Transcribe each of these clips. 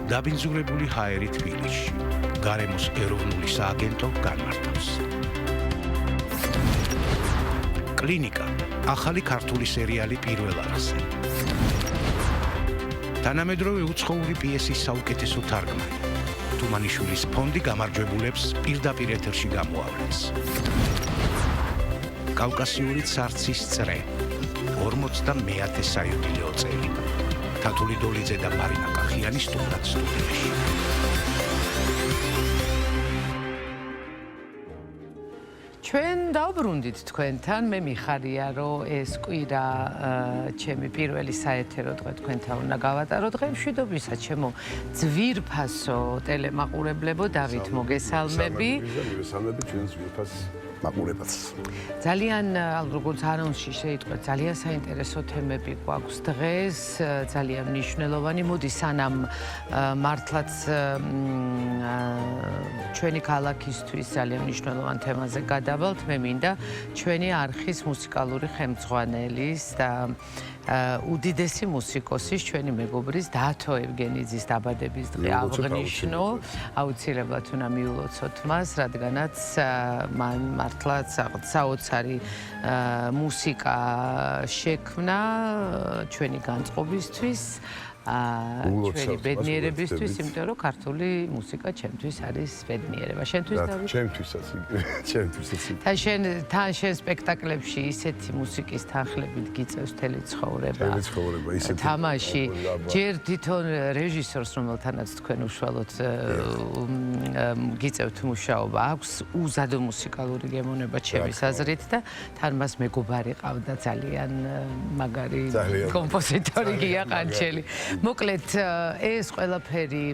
დაბინძურებული ჰაერი თბილისში. გარემოს ეროვნული სააგენტო განმარტავს. კლინიკა. ახალი ქართული სერიალი პირველ არხზე. თანამედროვე უცხოური პიესის საუკეთესო თარგმანი. თუმანიშვილის ფონდი გამარჯვებულებს პირდაპირ ეთერში გამოავლენს. კავკასიური ცარცის წრე. 50-მეათე საიუბილეო წელი. თათული დოლიძე და მარინა კახიანი სტუდიაში. ჩვენ დავბრუნდით თქვენთან, მე მიხარია, რომ ეს კვირა ჩემი პირველი საეთერო დღე თქვენთან უნდა გავატარო. დღე მშვიდობისა ჩემო ძვირფასო ტელემაყურებლებო, დავით მოგესალმები. მოგესალმები ჩვენს ძვირფას მაყურებელს. ძალიან, როგორც ანონსში შეიტყვეთ, ძალიან საინტერესო თემები გვაქვს დღეს, ძალიან მნიშვნელოვანი. მოდი სანამ მართლაც ჩვენი ქალაქისთვის ძალიან მნიშვნელოვან თემაზე გადავალთ, მე მინდა ჩვენი არხის მუსიკალური ხელმძღვანელის და უდიდესი მუსიკოსის, ჩვენი მეგობრის დათო ევგენიძის დაბადების დღე აღნიშნო. აუცილებლად უნდა მიულოცოთ მას, რადგანაც მან მართლაც საოცარი მუსიკა შექმნა ჩვენი განწყობისთვის. ჩვენი ბედნიერებისთვის, იმიტომ რომ ქართული მუსიკა ჩემთვის არის ბედნიერება. შენთვის დავით? ჩემთვისაც. თან შენ სპექტაკლებში ისეთი მუსიკის თანხლებით გიწევს მთელი ცხოვრება. მთელი ცხოვრება ისეთი. თამაში. ჯერ თვითონ რეჟისორს, რომელთანაც თქვენ უშუალოდ გიწევთ მუშაობა, აქვს უზადო მუსიკალური გემოვნება ჩემის აზრით და თან მას მეგობარი ყავდა ძალიან მაგარი კომპოზიტორი გია ყანჩელი. მოკლედ ეს ყველაფერი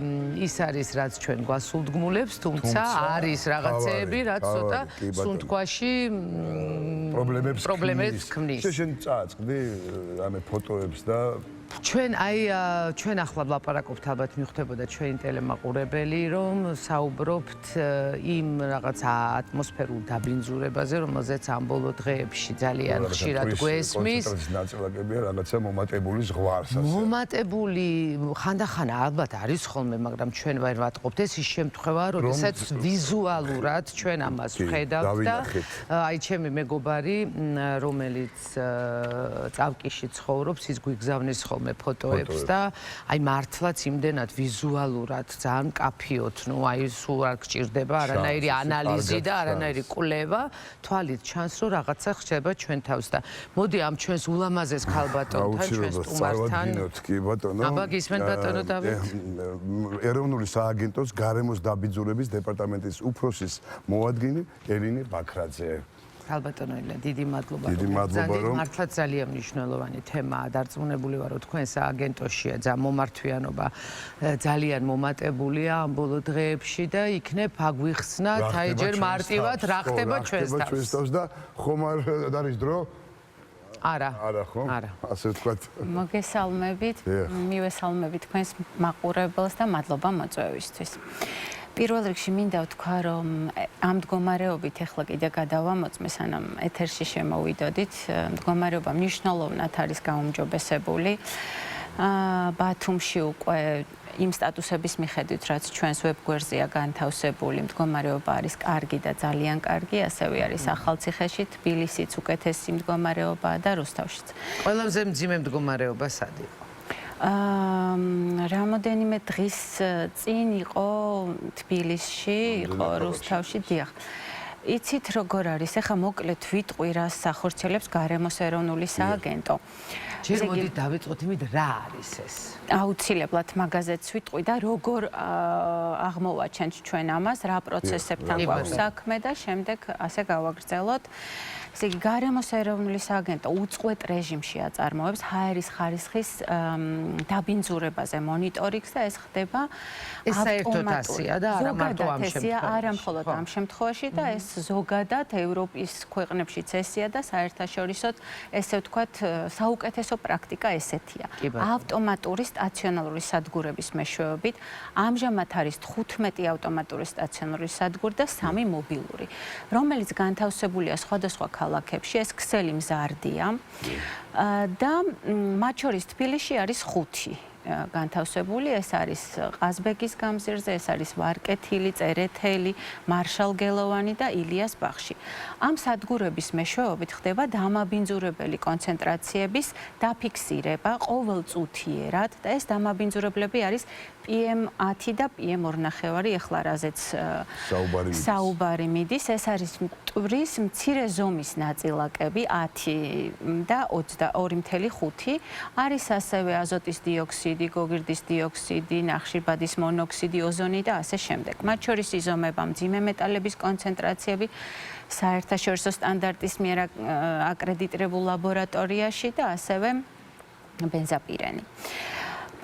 ის არის რაც ჩვენ გვასულდგმულებს, თუმცა არის რაღაცეები, რაც ცოტა სუნთქვაში პრობლემებს ქმნის. შენ წააწყდი რამე ფოტოებს და ჩვენ ახლა ვლაპარაკობთ, ალბათ მიხვდებოდა ჩვენი ტელემაყურებელი, რომ საუბრობთ იმ რაღაც ატმოსფერულ დაბინძურებაზე, რომელზეც ამ ბოლო დღეებში ძალიან ხშირად გვესმის. ნაწილაკებია რაღაცა მომატებული ზღვარს ასე. მომატებული ხანდახან ალბათ არის ხოლმე, მაგრამ ჩვენ ვერ ვატყობთ. ეს ის შემთხვევაა, როდესაც ვიზუალურად ჩვენ ამას ვხედავთ და აი ჩემი მეგობარი, რომელიც წავკიში ცხოვრობს, ის გვიგზავნის ხოლმე ფოტოებს და აი მართლაც იმდენად ვიზუალურად ძალიან კაფიოთ, ნუ აი სულ არ გჭირდება არანაირი ანალიზი და არანაირი კვლევა, თვალით ჩანს რომ რაღაცა ხდება ჩვენ თავს და მოდი ამ ჩვენს ულამაზეს ქალბატონთან, ჩვენს სტუმართან. კი ბატონო. აბა გისმენ ბატონო დავით. ეროვნული სააგენტოს გარემოს დაბინძურების დეპარტამენტის უფროსის მოადგილე ელინე ბაქრაძე. ქალბატონო ელენე, დიდი მადლობა. დიდი მადლობა რომ მართლაც ძალიან მნიშვნელოვანი თემაა. დარწმუნებული ვარ, რომ თქვენ სააგენტოშია მომართვიანობა ძალიან მომატებულია ამ ბოლო დღეებში და იქნებ აგვიხსნათ აი ჯერ მარტივად რა ხდება ჩვენს თავს და ხომ არ არის დრო? არა. არა ხო? არა. ასე ვთქვათ. მოგესალმებით. მივესალმებით თქვენს მაყურებელს და მადლობა მოწვევისთვის. პირველ რიგში მინდა ვთქვა, რომ ამ მდგომარეობით ახლა კიდე გადავამოწმე, სანამ ეთერში შემოვიდოდით. მდგომარეობა მნიშვნელოვნად არის გაუმჯობესებული. ბათუმში უკვე იმ სტატუსების მიხედვით, რაც ჩვენს ვებგვერდზეა განთავსებული, მდგომარეობა არის კარგი და ძალიან კარგი, ასევე არის ახალციხეში, თბილისიც უკეთესი მდგომარეობაა და რუსთავშიც. ყველაზე მძიმე მდგომარეობა სად იყო? რამოდენიმე დღის წინ იყო თბილისში, იყო რუსთავში, დიახ. იცით როგორ არის? ეხლა მოკლედ ვიტყვი, რას ახორციელებს გარემოს ეროვნული სააგენტო. ჯერ მოდი დავიწყოთ იმით, რა არის ეს? აუცილებლად მაგაზეც ვიტყვი და როგორ აღმოვაჩენთ ჩვენ ამას, რა პროცესებთან გვაქვს საქმე და შემდეგ ასე გავაგრძელოთ. ესე იგი, გარემოს ეროვნული სააგენტო უწყვეტ რეჟიმში აწარმოებს ჰაერის ხარისხის დაბინძურებაზე მონიტორინგს და ეს ხდება ავტომატურად და არა მარტო ამ შემთხვევაში. არა მხოლოდ ამ შემთხვევაში და ეს ზოგადად ევროპის ქვეყნებშიც ესეა და საერთაშორისოდ ესე ვთქვათ საუკეთესო პრაქტიკა ესეთია. ავტომატური სტაციონარული სადგურების მეშვეობით ამჟამად არის 15 ავტომატური სტაციონარული სადგური და 3 მობილური, რომელიც განთავსებულია სხვადასხვა ქალაქებში, ეს ქსელი მზარდია და მათ შორის თბილისში არის 5. განთავსებული, ეს არის ყაზბეგის გამზირზე, ეს არის ვარკეთილი, წერეთელი, მარშალგელოვანი და ილიას ბაღში. ამ სადგურების მეშვეობით ხდება დამაბინძურებელი კონცენტრაციების დაფიქსირება ყოველწუთიერად და ეს დამაბინძურებლები არის PM10 და PM2.5, ეხლა რაზეც საუბარი მიდის, ეს არის მტვრის მცირე ზომის ნაწილაკები 10 და 22.5, არის ასევე აზოტის დიოქსიდი, გოგირდის დიოქსიდი, ნახშირბადის მონოქსიდი, ოზონი და ასე შემდეგ. მათ შორის იზომება მძიმე მეტალების კონცენტრაციები საერთაშორისო სტანდარტის მიერ აკრედიტებულ ლაბორატორიაში და ასევე ბენზაპირენი.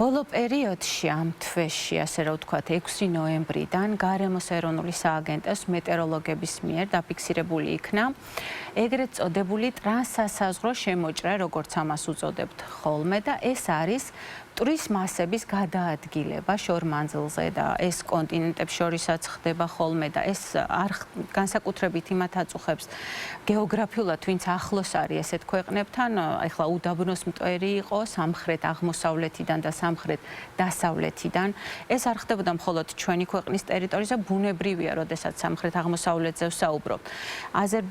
ბოლო პერიოდში ამ თვეში, ასე რა ვთქვათ, 6 ნოემბრიდან გარემოს ეროვნული სააგენტოს მეტეოროლოგების მიერ დაფიქსირებული იქნა ეგრეთ წოდებული ტრანსსასაზღვრო შემოჭრა, როგორც ამას უწოდებთ ხოლმე და ეს არის მტვრის მასების გადაადგილება შორ მანძილზე და ეს კონტინენტებს შორისაც ხდება ხოლმე და ეს არ განსაკუთრებით იმათ აწუხებს გეოგრაფიულად, ვინც ახლოს არის ესეთ ქვეყნებთან, ეხლა უდაბნოს მტვერი იყო სამხრეთ აღმოსავლეთიდან და სამხრეთ დასავლეთიდან. ეს არ ხდებოდა მხოლოდ ჩვენი ქვეყნის ტერიტორიაზე, ბუნებრივია, როდესაც სამხრეთ აღმოსავლეთზე ვსაუბრობთ.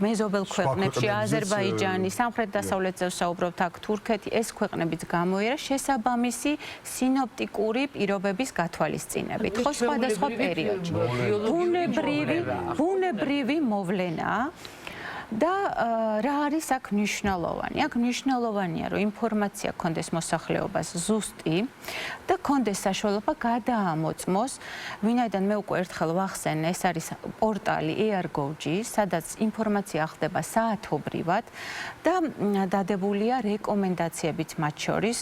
მეზობელ ქვეყნებში, აზერბაიჯანი, სამხრეთ დასავლეთზე ვსაუბრობთ, აქ თურქეთი, ეს ქვეყნებიც გამოიერა შესაბამისი სინოპტიკური პირობების გათვალისწინებით. ხო, სხვადასხვა პერიოდში. ბუნებრივი მოვლენაა. და რა არის აქ მნიშვნელოვანი? აქ მნიშვნელოვანია, რომ ინფორმაცია კონდეს მოსახლეობას ზუსტი და კონდეს საშუალება გადაამოწმოს, ვინაიდან მე უკვე ერთხელ ვახსენე, ეს არის პორტალი AirGov.gr, სადაც ინფორმაცია ხდება საათობრივად და დადებულია რეკომენდაციებიც მათ შორის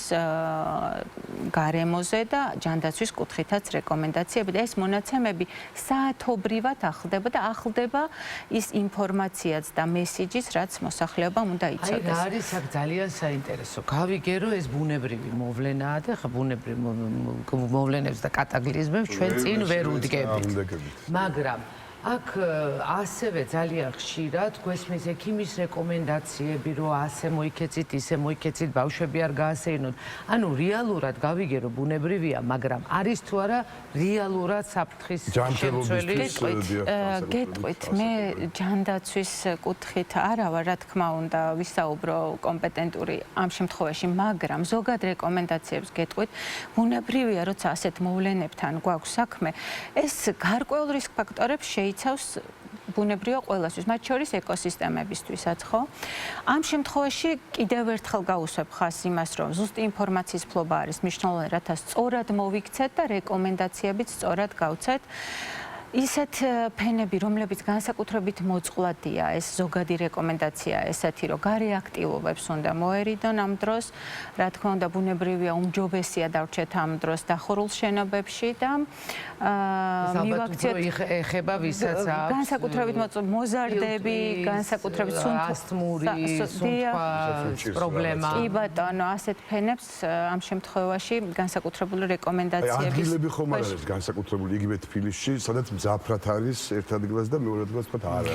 გარემოზე და ჯანდაცვის კუთხითაც რეკომენდაციები და ეს მონაცემები საათობრივად ახლდება და ახლდება ის ინფორმაციაც და მესიჯის, რაც მოსახლეობამ უნდა იცოდეს. აი, არის აქ ძალიან საინტერესო. გავიგე, რომ ეს ბუნებრივი მოვლენაა და ხა ბუნებრივ მოვლენებს და კატაკლიზმებს ჩვენ წინ ვერ უდგებით. მაგრამ აქ ასევე ძალიან ხშირად გვესმის ექიმის რეკომენდაციები, რომ ასე მოიქეცით, ისე მოიქეცით, ბავშვები არ გაასეირნოთ. ანუ რეალურად გავიგე, რომ ბუნებრივია, მაგრამ არის თუ არა რეალურად საფრთხის შემცველი? გეტყვით, მე ჯანდაცვის კუთხით არა ვარ, რა თქმა უნდა, ვისაუბრო კომპეტენტური ამ შემთხვევაში, მაგრამ ზოგად რეკომენდაციებს გეტყვით, ბუნებრივია, როცა ასეთ მოვლენებთან გვაქვს საქმე, ეს გარკვეულ რისკ ფაქტორებს იცავს ბუნებრივია ყველასთვის, მათ შორის ეკოსისტემებისთვისაც, ხო? ამ შემთხვევაში კიდევ ერთხელ გავუსვებ ხაზს იმას, რომ ზუსტი ინფორმაციის ფლობა არის მნიშვნელოვანი, რათა სწორად მოვიქცეთ და რეკომენდაციებიც სწორად გავცეთ. ისეთ ფენები, რომლებიც განსაკუთრებით მოწყვლადია, ეს ზოგადი რეკომენდაცია ესეთი, რომ გარე აქტივობებს უნდა მოერიდონ ამ დროს, რა თქმა უნდა, ბუნებრივია, უმჯობესია დარჩეთ ამ დროს დახურულ შენობებში და მივაქციოთ ეხება ვისაც აქვს განსაკუთრებით მოზარდები, განსაკუთრებით ასთმური, სუნთქვის პრობლემა. კი ბატონო, ასეთ ფენებს ამ შემთხვევაში განსაკუთრებული რეკომენდაციების ადგილები ხომ არ არის განსაკუთრებული იგივე თბილისში, სადაც მძაფრად არის ერთ ადგილას და მეორე ადგილას თქვა არა.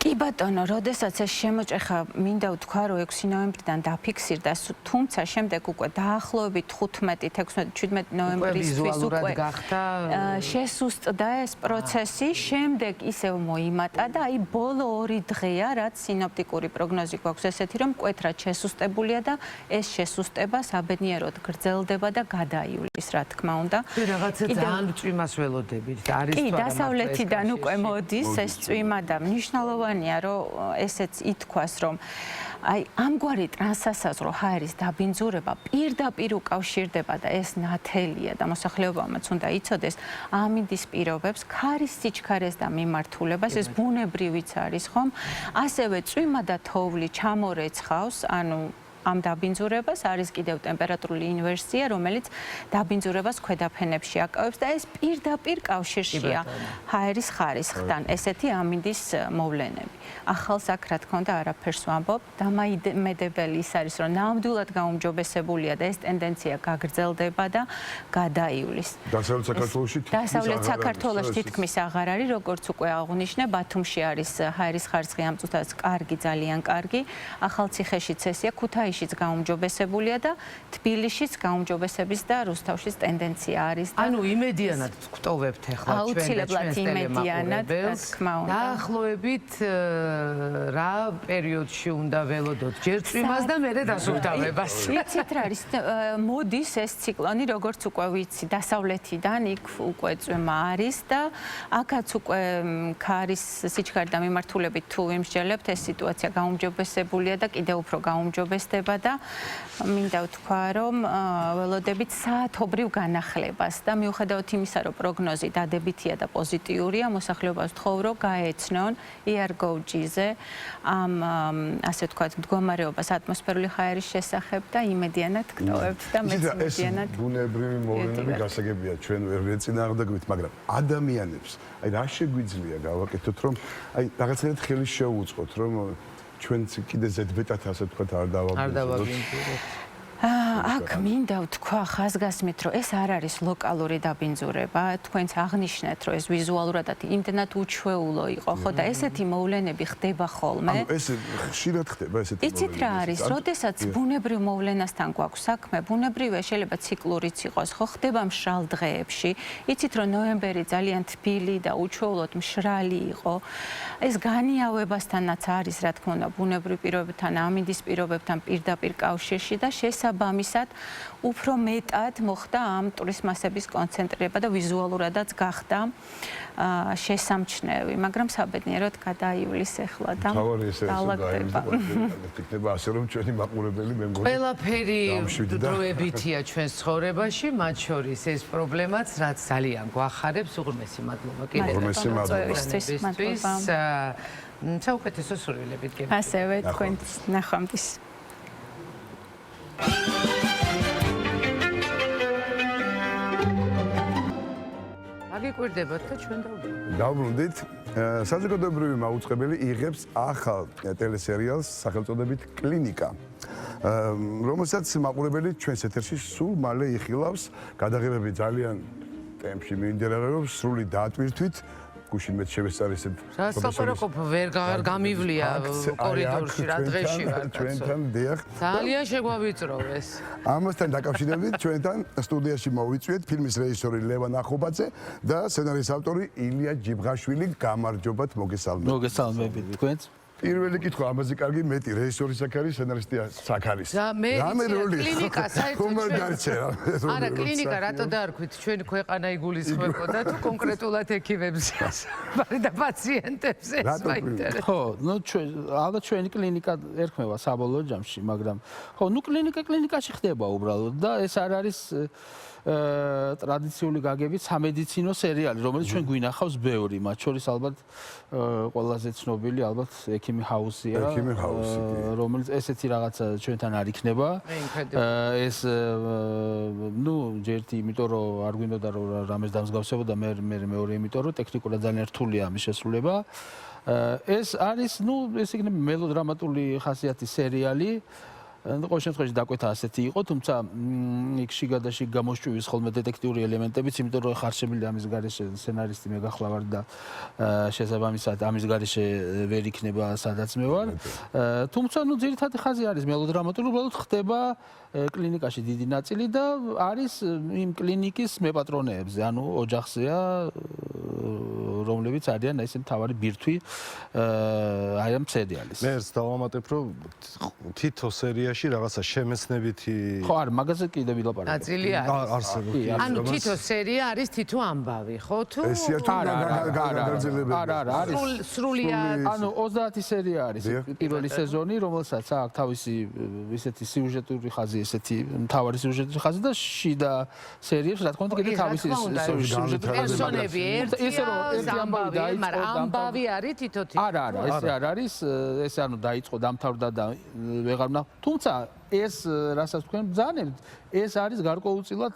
კი ბატონო, როდესაც ეს შემოჭრა, მინდა ვთქვა, რომ 6 ნოემბრიდან დაფიქსირდა, თუმცა შემდეგ უკვე დაახლოებით 15, 16, 17 ნოემბრისთვის უკვე შესუსტდა ეს პროცესი, შემდეგ ისევ მოიმატა და აი ბოლო 2 დღეა, რაც სინოპტიკური პროგნოზი გვაქვს ესეთი, რომ მკვეთრად შესუსტებულია და ეს შესუსტება საბედნიეროდ გრძელდება და გადაივლის, რა თქმა უნდა. რაღაცა ძალიან წვიმას ველოდებით. არის კი, დასავლეთიდან უკვე მოდის ეს წვიმა და მნიშვნელოვანია, რომ ესეც ითქვას, რომ აი ამგვარი ტრანსსასაზღვრო ჰაერის დაბინძურება პირდაპირ უკავშირდება და ეს ნათელია და მოსახლეობამაც უნდა იცოდეს ამინდის პირობებს, ქარის სიჩქარეს და მიმართულებას, ეს ბუნებრივიც არის, ხომ? ასევე წვიმა და თოვლი ჩამორეცხავს, ანუ ამ დაბინძურებას არის კიდევ ტემპერატურული ინვერსია, რომელიც დაბინძურებას ქვედაფენებში აკავებს და ეს პირდაპირ კავშირშია ჰაერის ხარისხთან. ესეთი ამინდის მოვლენები. ახალს აქ რა თქმა უნდა არაფერს ვამბობ, დამაიმედებელი ის არის, რომ ნამდვილად გაუმჯობესებულია და ეს ტენდენცია გაგრძელდება და გადაივლის. დასავლეთ საქართველოში თითქმის აღარ არის, როგორც უკვე აღვნიშნე, ბათუმში არის ჰაერის ხარისხი ამ წუთას კარგი, ძალიან კარგი. ახალციხეშიც ესეა, ქუთაისში თბილისშიც გაუმჯობესებულია და თბილისშიც გაუმჯობესების და რუსთავშიც ტენდენცია არის და ანუ იმედიანად ვტოვებთ ახლა აუცილებლად იმედიანად, რა თქმა უნდა. დაახლოებით რა პერიოდში უნდა ველოდოთ ჯერ წვიმას და მერე დასუფთავებას. იცით რა არის, მოდის ეს ციკლონი, როგორც უკვე ვიცი, დასავლეთიდან იქ უკვე წვიმა არის და აქაც უკვე ქარის სიჩქარე და მიმართულებით თუ ვიმსჯელებთ, ეს სიტუაცია გაუმჯობესებულია და კიდევ უფრო გაუმჯობესდება და მინდა ვთქვა, რომ ველოდებით საათობრივ განახლებას და მიუხედავად იმისა, რომ პროგნოზი დადებითია და პოზიტიურია, მოსახლეობას ვთხოვ, რომ გაეცნონ ERGO-ზე ამ ასე ვთქვათ, მდგომარეობას ატმოსფერული ჰაერის შესახებ და იმედიანად გტოვებთ და მეც იმედიანად. ეს ბუნებრივი მოვლენები გასაგებია ჩვენ ვერ ვეწინააღმდეგებით, მაგრამ ადამიანებს აი რა შეგვიძლია გავაკეთოთ, რომ აი რაღაცნაირად ხელი შეუწყოთ, რომ ჩვენც კიდე ზედმეტად ასე ვთქვათ არ დავაგვიმზადოთ. აქ მინდა ვთქვა ხაზგასმით, რომ ეს არ არის ლოკალური დაბინძურება, თქვენც აღნიშნეთ, რომ ეს ვიზუალურადად იმდენად უჩვეულო იყო, ხო და ესეთი მოვლენები ხდება ხოლმე. ანუ ეს ხშირად ხდება ესეთი მოვლენები. იცით რა არის, როდესაც ბუნებრივ მოვლენასთან გვაქვს საქმე, ბუნებრივია შეიძლება ციკლურიც იყოს, ხო ხდება მშრალ დღეებში. იცით რომ ნოემბერი ძალიან თბილი და უჩვეულოდ მშრალი იყო. ეს განიავებასთანაც არის, რა თქმა უნდა, ბუნებრივ პირობებთან, ამინდის პირობებთან პირდაპირ კავშირში და შესაბამისად უფრო მეტად მოხდა ამ ტურისტმასების კონცენტრირება და ვიზუალურადაც გახდა შესამჩნევი, მაგრამ საბედნიეროდ გადაივლის ახლა და დაალაგდება. იქნება ასე რომ ჩვენი მაყურებელი მე მგონი ყველაფერი დროებითია ჩვენს ცხოვრებაში, მათ შორის ეს პრობლემაც, რაც ძალიან გვახარებს, უღრმესი მადლობა კიდევ უღრმესი მადლობა. საუკეთესო სურვილებით გემ. ასევე თქვენს ნახვამდის. აგიკვირდებათ და ჩვენ დავბრუნდით. საზოგადოებრივი მაუწყებელი იღებს ახალ ტელესერიალს სახელწოდებით კლინიკა, რომელსაც მაყურებელი ჩვენს ეთერში სულ მალე იხილავს. გადაღებები ძალიან ტემპში მიმდინარეობს, სრული დატვირთვით. გუშინ მეც შევესწარი პროფესორის ვერ გამივლია კორიდორში რა დღეში ვარ ჩვენთან დიახ ძალიან შეგვავიწროვეს ამასთან დაკავშირებით ჩვენთან სტუდიაში მოვიწვიეთ ფილმის რეჟისორი ლევან ახობაძე და სცენარის ავტორი ილია ჯიბღაშვილი. გამარჯობათ, მოგესალმებით თქვენს. პირველი კითხვა ამაზე კარგი, მეტი რეჟისორის აქ არის, სცენარისტი აქ არის. რამე როლი კლინიკა საერთოდ გარჩერა. არა, კლინიკა რატო დაარქვით? ჩვენი ქვეყანა იგულისხმებოდა თუ კონკრეტულად ექიმებზე და პაციენტებზე საინტერესო. ხო, ნუ ალბათ ჩვენი კლინიკა ერქმევა საბოლოო ჯამში, მაგრამ ხო, ნუ კლინიკაში ხდება უბრალოდ და ეს არ არის ტრადიციული გაგებით სამედიცინო სერიალი, რომელიც ჩვენ გვინახავს ბევრი, მათ შორის ალბათ ყველაზე ცნობილი ალბათ ექიმი ჰაუსია, რომელიც ესეთი რაღაცა ჩვენთან არ იქნება. ეს ნუ ჯერთი იმიტომ რომ არ გვინდოდა რომ რამეს დამსგავსებოდა, მე მეორე იმიტომ რომ ტექნიკურად ძალიან რთულია ამის შესრულება. ეს არის ნუ ეს იქნება მელოდრამატული ხასიათის სერიალი. ყოველ შემთხვევაში დაკვეთა ასეთი იყო, თუმცა იქ შიგადაში გამოსჭვივის ხოლმე დეტექტიური ელემენტებიც, იმიტომ რომ ხარშემილი ამის გარეშე სცენარისტი მე გახლავარ და შესაბამისად ამის გარეშე ვერ იქნება სადაც მე ვარ. თუმცა ნუ ძირითადი ხაზი არის მელოდრამატული, უბრალოდ ხდება კლინიკაში დიდი ნაწილი და არის იმ კლინიკის მეპატრონეებზე, ანუ ოჯახზეა, რომლებიც არიან ესე მთავარი ბირთვი აი ამ სერიალის. მე ერთ დავამატებ, რომ თითო სერიაში რაღაცა შემეცნებითი ხო არა, მაგაზე კიდე ვილაპარაკებ. ნაწილი არის. ანუ თითო სერია არის თითო ამბავი, ხო თუ? არა, არის. სრულიად. ანუ 30 სერია არის პირველი სეზონი, რომელსაც აქვს თავისი ისეთი სიუჟეტური ხაზი, ესეთი მთავარი სიუჟეტური ხაზი და შიდა სერიებს, რა თქმა უნდა, კიდე თავისი სიუჟეტური პერსონები ერთია, ამბავი, მაგრამ ამბავი არის თითო-თითო. არა, ეს არ არის, ეს ანუ დაიწყო, დამთავრდა და ვეღარ თუმცა ეს რასაც თქვენ ბრძანებთ, ეს არის გარკვეულწილად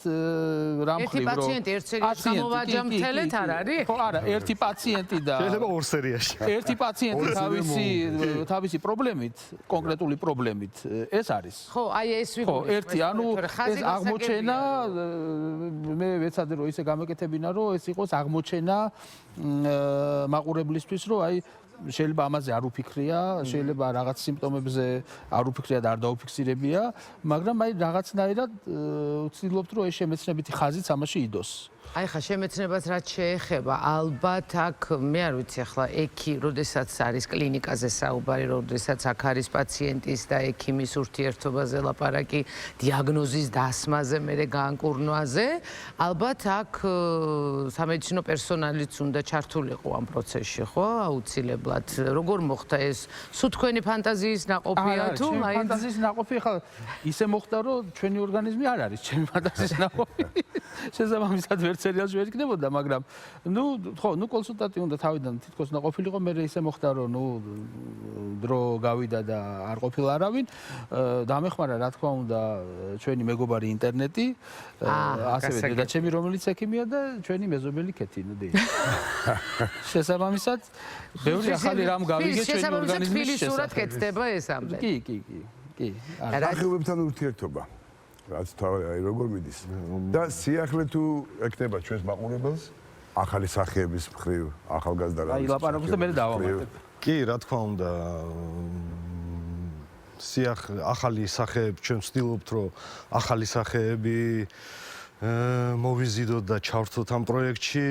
რამხრივ, რომ ერთი პაციენტი ერთ სერიაში გამოვაჯამთელეთ არ არის? ხო, არა, ერთი პაციენტი და შეიძლება ორ სერიაში. ერთი პაციენტი თავისი პრობლემით, კონკრეტული პრობლემით, ეს არის. ხო, აი ეს ვიგულისხმობ. ხო, ერთი, ანუ ეს აღმოჩენა, მე ვეცადე რომ ისე გამეკეთებინა, რომ ეს იყოს აღმოჩენა მაყურებლისთვის, რომ აი შეიძლება ამაზე არ უფიქრია, შეიძლება რაღაც სიმპტომებზე არ უფიქრია და არ დაუფიქსირებია, მაგრამ აი რაღაცნაირად ვცდილობთ რომ ეს შემეცნებითი ხაზიც ამაში იდოს. აი ხა შემეცნებას რაც შეეხება, ალბათ აქ მე არ ვიცი ახლა ექი, როდესაც არის კლინიკაზე საუბარი, როდესაც აქ არის პაციენტის და ექიმის ურთიერთობაზე ლაპარაკი, დიაგნოზის დასმაზე, მერე განკურნვაზე, ალბათ აქ სამედიცინო პერსონალიც უნდა ჩართულიყო ამ პროცესში, ხო? აუცილებლად. როგორ მოხდა ეს? სულ თქვენი ფანტაზიის ნაყოფია თუ მაინც ფანტაზიის ნაყოფი ხა ისე მოხდა რომ ჩვენი ორგანიზმი არ არის ჩემი ფანტაზიის ნაყოფი. შესაბამისად ვერ სერიალში ვერ იქნებოდა, მაგრამ ნუ კონსულტანტი უნდა თავიდან თითქოს ნაყოფილიყო, მე ისე მოხდა რომ დრო გავიდა და არ ყოფილა არავინ. დამეხმარა რა თქმა უნდა ჩვენი მეგობარი ინტერნეტი, ასევე დედაჩემი რომელიც ექიმია და ჩვენი მეზობელი ქეთი, ნუ დი. შესაბამისად ბევრი ახალი რამ გავიგე ჩვენი ორგანიზმის შესახებ. კეთდება ეს ამბე. კი. ახალებთან ურთიერთობა. რაც თავი აი როგორ მიდის და სიახლე თუ ეკნება ჩვენს მაყურებელს ახალი სახეების მხრივ ახალგაზრდა რა აი ლაპარაკობს და მე დავამატებ კი რა თქმა უნდა სიახლე ახალი სახეები ჩვენ ვცდილობთ რომ ახალი სახეები მოვიზიდოთ და ჩავრთოთ ამ პროექტში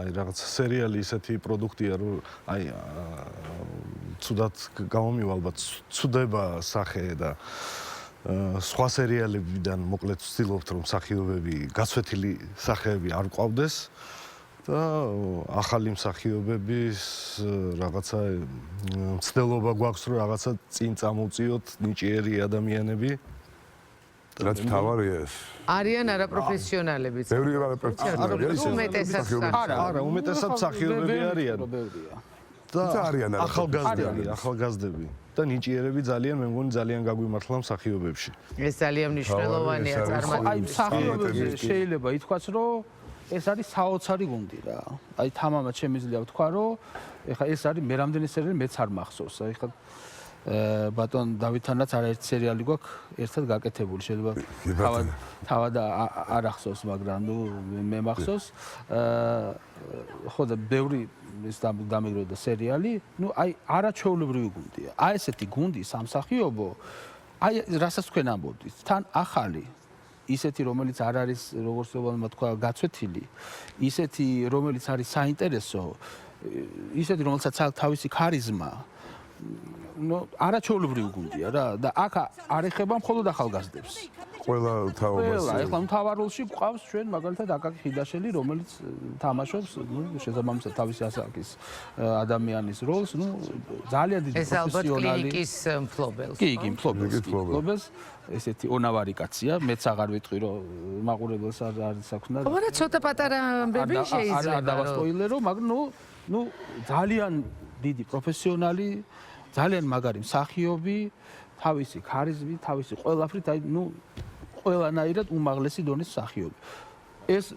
აი რაღაც სერიალი ისეთი პროდუქტია რომ აი ცუდად გამომივა ალბათ ცუდება სახე და სხვა სერიალებიდან მოკლედ ვცდილობთ რომ მსახიობები გაცვეთილი სახეები არ ყავდეს და ახალი მსახიობების რაღაცა მცდელობა გვაქვს რომ რაღაცა წინ წამოვწიოთ ნიჭიერი ადამიანები რაც თავარია ეს არიან არაპროფესიონალებიც ბევრი არაპროფესიონალები არა უმეტესად მსახიობები არიან და ახალგაზრდები და ნიჭიერები ძალიან მე მგონი ძალიან გაგვიმართლა მსახიობებში. ეს ძალიან მნიშვნელოვანია წარმოიდგინეთ. აი მსახიობებზე შეიძლება ითქვას რომ ეს არის საოცარი გუნდი რა. აი თამამად შემიძლია ვთქვა რომ ეხლა ეს არის მე რამდენი სერიალი მეც არ მახსოვს. აი ხა ბატონ დავითანაც არაერთი სერიალი გვაქვს ერთად გაკეთებული შეიძლება თავად არ ახსოვს მაგრამ ნუ მე მახსოვს ხო და ბევრი ეს დამეგროვდა სერიალი ნუ აი არაჩვეულებრივი გუნდია აი ესეთი გუნდი სამსახიობო აი რასაც თქვენ ამბობთ თან ახალი ისეთი რომელიც არ არის როგორც ვთქვა თქვა გაცვეთილი ისეთი რომელიც არის საინტერესო ისეთი რომელსაც თავისი ქარიზმა ნუ არაჩვეულებრივი გუნდია რა და აქ არ ეხება მხოლოდ ახალგაზრდებს ყველა თაობას ეხლა მთავარ როლში გვყავს ჩვენ მაგალითად აკაკი ხიდაშელი რომელიც თამაშობს ნუ შესაბამისად თავისი ასაკის ადამიანის როლს ნუ ძალიან დიდი პროფესიონალი კლინიკის მფლობელს კი მფლობელს ესეთი ონავარი კაცია მეც აღარ ვიტყვი რომ მაყურებელს არ არის აქვს და მაგრამ ცოტა პატარა ამბები შეიძლება არ დავასპოილერო მაგრამ ნუ ძალიან დიდი პროფესიონალი ძალიან მაგარი მსახიობი თავისი ქარიზმით, თავისი ყველაფრით, აი ნუ ყველანაირად უმაღლესი დონის მსახიობი. ეს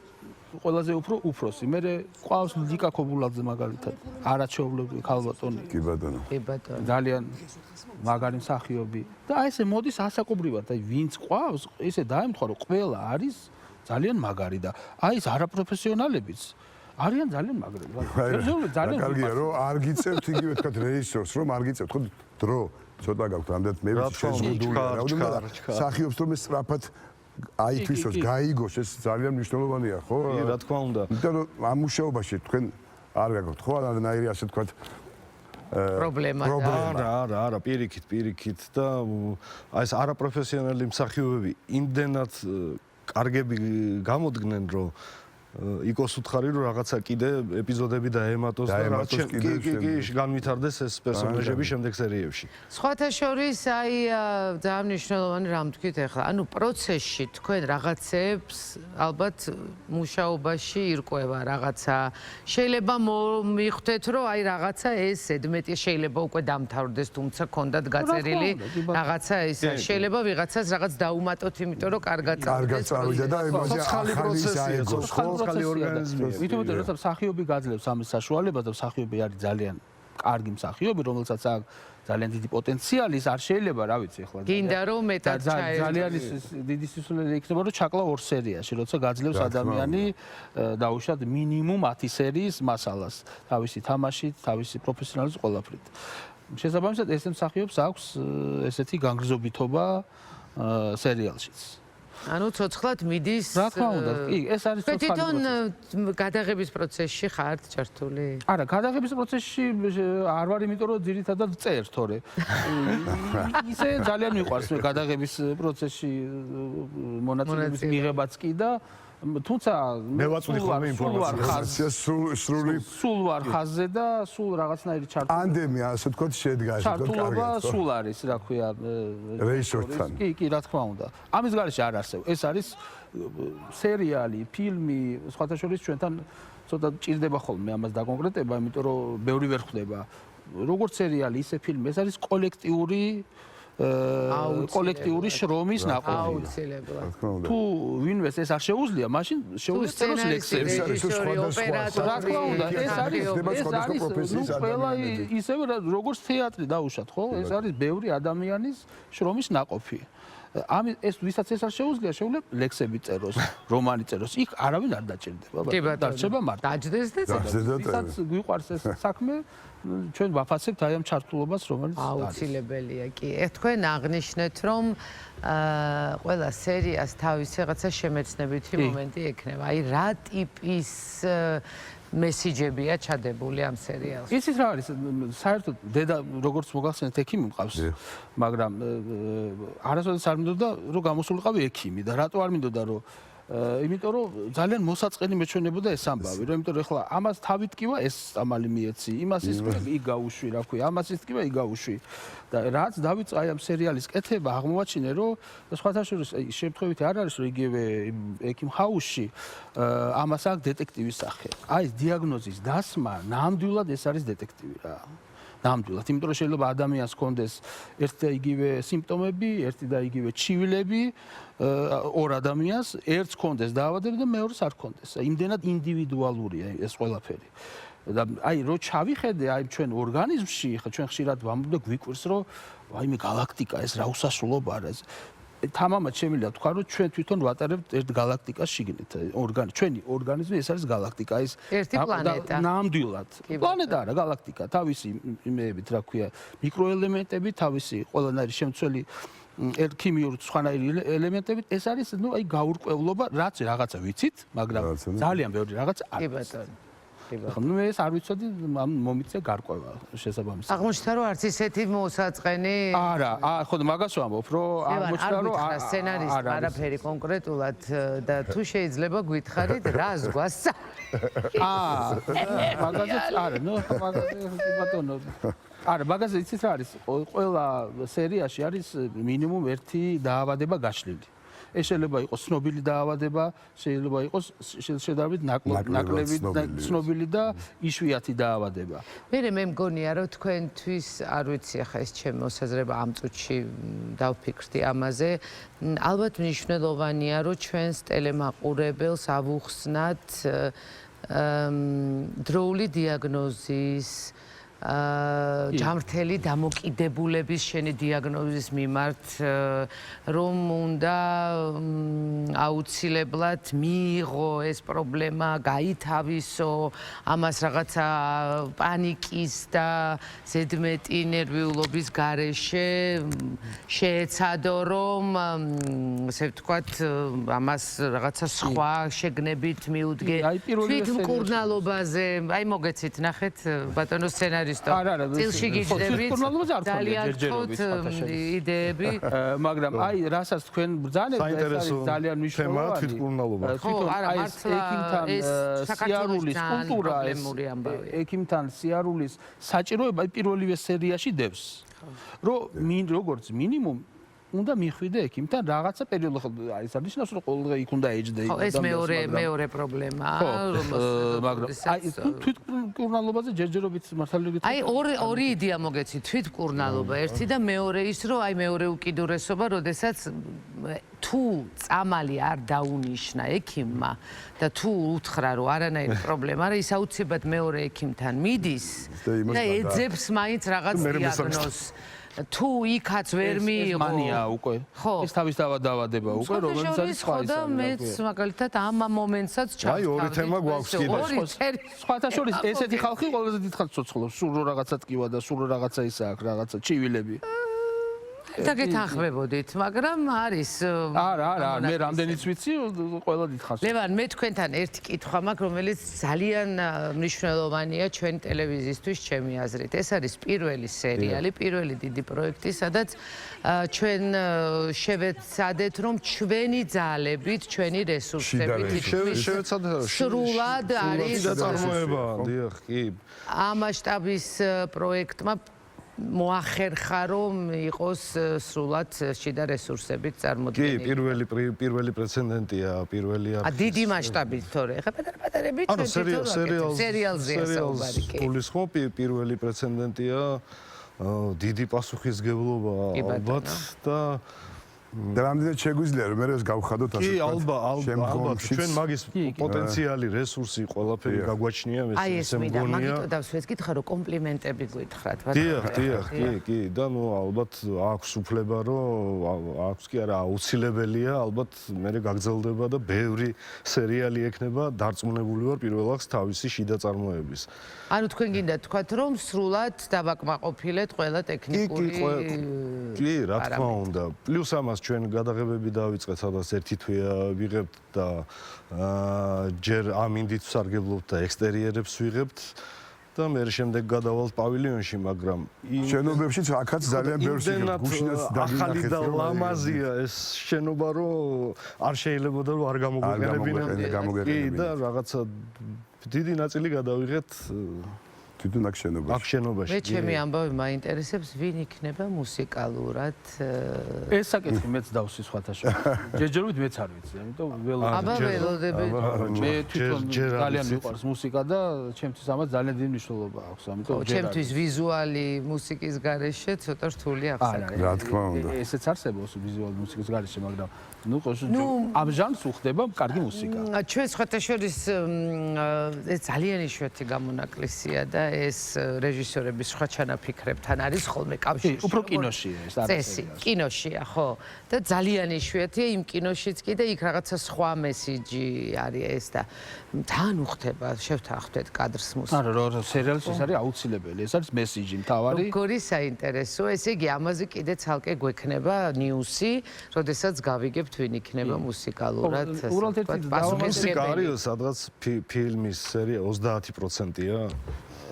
ყველაზე უფროსი. მე ყავს ლიკა ქობულაძე მაგალითად. არაჩვეულებრივი ქალბატონი. კი ბატონო. ძალიან მაგარი მსახიობი. და აი ესე მოდის ასაკობრივად, აი ვინც ყავს, ესე დაემთხვა რომ ყველა არის ძალიან მაგარი და აი ეს არაპროფესიონალებიც არიან ძალიან მაგრები. ძალიან კარგია რომ არ გიწევთ იგივე თქვა რეჟისორს რომ არ გიწევთ ხო დრო ცოტა გაქვთ ამდენ მე ვიცი შეზღუდული რა სახიობს რომ ეს სწრაფად აითვისოს გაიგოს ეს ძალიან მნიშვნელოვანია ხო რა თქმა უნდა იმიტომ რომ ამ მუშაობაში თქვენ არ გაქვთ ხო არანაირი ასე თქვა პრობლემა არა პირიქით და აი ეს არაპროფესიონალი მსახიობები იმდენად კარგები გამოდგნენ რომ იკოს უთხარი რომ რაღაცა კიდე ეპიზოდები დაემატოს და რაც კი განვითარდეს ეს პერსონაჟები შემდეგ სერიებში. სხვათა შორის აი ძალიან მნიშვნელოვანი რამ თქვით ახლა. ანუ პროცესში თქვენ რაღაცებს ალბათ მუშაობაში ირკვევა რაღაცა. შეიძლება მიხვდეთ რომ აი რაღაცა ეს ზედმეტი შეიძლება უკვე დამთავრდეს თუმცა ქონდათ გაწერილი რაღაცა ეს შეიძლება ვიღაცას რაღაც დაუმატოთ იმიტომ რომ კარგად წავიდა და იმაზე ახალი პროცესია ხო ახალი ორგანიზმი. ვითომ როცა მსახიობი გაძლევს ამის საშუალებას და მსახიობი არის ძალიან კარგი მსახიობი, რომელსაც ძალიან დიდი პოტენციალის არ შეიძლება, რა ვიცი ახლა. გინდა რომ მეტად ჩაერთო. ძალიან დიდი სისულელი იქნება, რომ ჩაკლა 2 სერიაში, როცა გაძლევს ადამიანი დაუშვათ მინიმუმ 10 სერიის მასალას, თავისი თამაშით, თავისი პროფესიონალიზმით, ყველაფრით. შესაბამისად, ეს მსახიობს აქვს ესეთი განგრძობითობა სერიალშიც. ანუ ცოცხლად მიდის. რა თქმა უნდა, კი, ეს არის ცოცხალი პროცესი. თვითონ გადაღების პროცესში ხართ ჩართული? არა, გადაღების პროცესში არ ვარ, იმიტომ რომ ძირითადად წერ, თორე. ისე ძალიან მიყვარს მე გადაღების პროცესში მონაწილეობის მიღებაც კი და თუმცა მე ვაწვდი ხოლმე ინფორმაციას სულ ვარ ხაზზე და სულ რაღაცნაირი ჩართულობა. ანდემი, ასე ვთქვათ, შედგა, ჩართულობა სულ არის, რა ქვია, რეჟისორთან. კი, რა თქმა უნდა. ამის გარეშე არ არსებობს. ეს არის სერიალი, ფილმი, სხვათა შორის ჩვენთან ცოტა ჭირდება ხოლმე ამას დაკონკრეტება, იმიტომ რომ ბევრი ვერ ხვდება. როგორც სერიალი, ისე ფილმი, ეს არის კოლექტიური შრომის ნაყოფი. აუცილებლად. თუ ვინმეს ეს არ შეუძლია, მაშინ შეუძლია წეროს ლექსები. რა თქმა უნდა, ეს არის ყველა ისევე როგორც თეატრი დაუშვათ, ხო? ეს არის ბევრი ადამიანის შრომის ნაყოფი. ამის ეს ვისაც ეს არ შეუძლია, შეუძლია ლექსები წეროს, რომანი წეროს. იქ არავინ არ დაჭირდება. დარჩება მარტო. დაჯდეს და ვისაც გვიყვარს ეს საქმე, ჩვენ ვაფასებთ აი ამ ჩართულობას, რომელიც აუცილებელია კი. თქვენ აღნიშნეთ, რომ ყველა სერიას თავისი რაღაცა შემეცნებითი მომენტი ექნება. აი რა ტიპის მესიჯებია ჩადებული ამ სერიალში? იცით რა არის? საერთოდ დედა როგორც მოგახსენეთ ექიმი მყავს, მაგრამ არასოდეს არ მინდოდა რომ გამოსულიყავი ექიმი და რატო არ მინდოდა რომ იმიტომ რომ ძალიან მოსაწყენი მეჩვენებოდა ეს ამბავი, რომ იმიტომ რომ ეხლა ამას თავით კივა ეს ამალი მიეცი, იმას ის იქ გაუშვი, რა ქვია, ამას ის კივა იქ გაუშვი. და რაც დავიწყე აი ამ სერიალის კეთება, აღმოაჩინე რომ სხვათა შორის შემთხვევითი არ არის რომ იგივე ექიმ ჰაუსში ამას აქვს დეტექტივის სახე. აი დიაგნოზის დასმა ნამდვილად ეს არის დეტექტივი რა. ნამდვილად, იმიტომ რომ შეიძლება ადამიანს ჰქონდეს ერთი და იგივე სიმპტომები, ერთი და იგივე ჩივილები, ორ ადამიანს, ერთს ჰქონდეს დაავადება და მეორეს არ ჰქონდეს. იმდენად ინდივიდუალურია ეს ყველაფერი. და აი რო ჩავიხედე აი ჩვენ ორგანიზმში, ხა ჩვენ ხშირად ვამბობ და გვიკვირს რომ ვაიმე galaktika ეს რა უსასრულობა არის. თამამად შემიძლია თქვა რომ ჩვენ თვითონ ვატარებთ ერთ galaktikas შიგნით. ჩვენი ორგანიზმი ეს არის galaktika, ეს ერთი პლანეტა. ნამდვილად. პლანეტა არა, galaktika, თავისი იმეებით, რა ქვია, მიკროელემენტები, თავისი ყველანაირი შემცველი ქიმიური სხვანაირი ელემენტებით, ეს არის ნუ აი გაურკვევლობა, რაც რაღაცა ვიცით, მაგრამ ძალიან ბევრი რაღაც არ ვიცით. ნუ ეს არ ვიცოდი, მომიწია გარკვევა შესაბამისად. აღმოჩნდა რომ არც ისეთი მოსაწყენი არა, ხო მაგას ვამბობ, რომ აღმოჩნდა რომ სცენარისტი არაფერი კონკრეტულად და თუ შეიძლება გითხარით რას გვასწა. მაგაზეც არა, ნუ ბატონო. არა, მაგაზე იცით რა არის? ყველა სერიაში არის მინიმუმ ერთი დაავადება გაშლილი. ეს შეიძლება იყოს ცნობილი დაავადება, შეიძლება იყოს შედარებით ნაკლები ცნობილი და იშვიათი დაავადება. მე მგონია რომ თქვენთვის არ ვიცი ახლა ეს ჩემი მოსაზრება ამ წუთში დავფიქრდი ამაზე. ალბათ მნიშვნელოვანია რომ ჩვენს ტელემაყურებელს ავუხსნათ დროული დიაგნოზის ჯამრთელი დამოკიდებულების შენი დიაგნოზის მიმართ რომ უნდა აუცილებლად მიიღო ეს პრობლემა, გაითავისო, ამას რაღაცა პანიკის და ზედმეტი ნერვიულობის გარეშე შეეცადო რომ ასე ვთქვათ ამას რაღაცა სხვა შეგნებით მიუდგე თვით მკურნალობაზე, აი მოგეცით ნახეთ ბატონო სცენარისტო წილში გიждდებით ძალიან თქოთ იდეები მაგრამ აი რასაც თქვენ ბრძანებთ ეს არის ძალიან მნიშვნელოვანი თვითმკურნალობა თვითონ აი ექიმთან სიარულის კულტურა ექიმთან სიარულის საჭიროება პირველივე სერიაში დევს რომ როგორც მინიმუმ უნდა მიხვიდე ექიმთან რაღაცა პერიოდი არის არნიშნავს რომ ყოველდღე იქ უნდა ეჯდე ხო ეს მეორე პრობლემაა მაგრამ აი თვითმკურნალობაზე ჯერჯერობით მართალი გითხრა აი ორი იდეა მოგეცი თვითმკურნალობა ერთი და მეორე ის რომ აი მეორე უკიდურესობა როდესაც თუ წამალი არ დაუნიშნა ექიმმა და თუ უთხრა რომ არანაირი პრობლემა არა ის აუცილებლად მეორე ექიმთან მიდის და ეძებს მაინც რაღაც დიაგნოზს თუ იქაც ვერ მიიღო მანია უკვე ის თავის დავადება უკვე რომელიც არის სხვა და მეც მაგალითად ამ მომენტსაც აი ორი თემა გვაქვს კიდე სხვათა შორის ესეთი ხალხი ყველაზე დიდხანს ცოცხლობს სულ რაღაცა ტკივა და სულ რაღაცა ისა აქვს რაღაცა ჩივილები და გეთანხმებოდით, მაგრამ არის არა, მე რამდენიც ვიცი, ყველა დიდხანს. ლევან, მე თქვენთან ერთი კითხვა მაქვს, რომელიც ძალიან მნიშვნელოვანია ჩვენი ტელევიზიისთვის, ჩემი აზრით. ეს არის პირველი სერიალი, პირველი დიდი პროექტი, სადაც ჩვენ შევეცადეთ, რომ ჩვენი ძალებით, ჩვენი რესურსებით სრულად არის წარმოება, დიახ, კი. ამ მასშტაბის პროექტმა მოახერხა რომ იყოს სრულად შიდა რესურსებით წარმოდგენილი. კი, პირველი პრეცედენტია, პირველი არის. დიდი მასშტაბით თორე, ხა პატარ-პატარები სერიალზეა საუბარი. გულისხმობ პირველი პრეცედენტია, დიდი პასუხისგებლობა ალბათ და რამდენად შეგვიძლია რომ ეს გავხადოთ ასე კი, ალბათ. ჩვენ მაგის პოტენციალი, რესურსი, ყველაფერი გაგვაჩნია, ესე მგონია. აი, მაგიტო დავსვეს კითხა რომ კომპლიმენტები გითხრათ, დიახ, კი, და ნუ ალბათ აქვს უფლება რომ აქვს კი არა აუცილებელია, ალბათ მე გაგრძელდება და ბევრი სერიალი ექნება, დარწმუნებული ვარ პირველ რიგში თავისი შიდა წარმოების. ანუ თქვენ გინდა თქვათ რომ სრულად დავაკმაყოფილეთ ყველა ტექნიკური კი, რა თქმა უნდა. პლუს ამას ჩვენ გადაღებები დავიწყეთ, სადაც ერთი თვეა ვიღებთ და ჯერ ამინდით ვსარგებლობთ და ექსტერიერებს ვიღებთ და მე შემდეგ გადავალთ პავილიონში, მაგრამ შენობებშიც აქაც ძალიან ბევრს იღებთ, გუშინაც დაგინახეთ ახალი და ლამაზია ეს შენობა, რომ არ შეიძლება და არ გამოგვეყენებინა. კი, და რაღაცა დიდი ნაწილი გადავიღეთ თვითონ აქ შენობაში. მე ჩემი ამბავი მაინტერესებს, ვინ იქნება მუსიკალურად. ეს საკითხი მეც დავსვი სხვათა შორის. ჯერჯერობით მეც არ ვიცი, ამიტომ ველოდები. მე თვითონ ძალიან მიყვარს მუსიკა და ჩემთვის ამას ძალიან დიდი მნიშვნელობა აქვს, ამიტომ ჩემთვის ვიზუალი მუსიკის გარეშე ცოტა რთული აღსაკეთე. რა თქმა უნდა. ესეც არსებობს ვიზუალი მუსიკის გარეშე, მაგრამ ამ ჟანრს უხდება კარგი მუსიკა. ჩვენ სხვათა შორის ეს ძალიან იშვიათი გამონაკლისია და ეს რეჟისორების სხვა ჩანაფიქრებთან არის ხოლმე კავშირი. უფრო კინოშია ეს წესი, კინოშია, ხო. და ძალიან იშვიათია იმ კინოშიც კი და იქ რაღაცა სხვა მესიჯი არის ეს და თან უხდება, შევთანხმდეთ კადრს მუსიკა. არა, სერიალში ეს არის აუცილებელი, ეს არის მესიჯი მთავარი. როგორი საინტერესოა, ესე იგი ამაზე კიდე ცალკე გვექნება ნიუსი, როდესაც გავიგებთ ვინ იქნება მუსიკალურად. უბრალოდ ერთი მუსიკა არის სადღაც ფილმის სერია 30%-ია.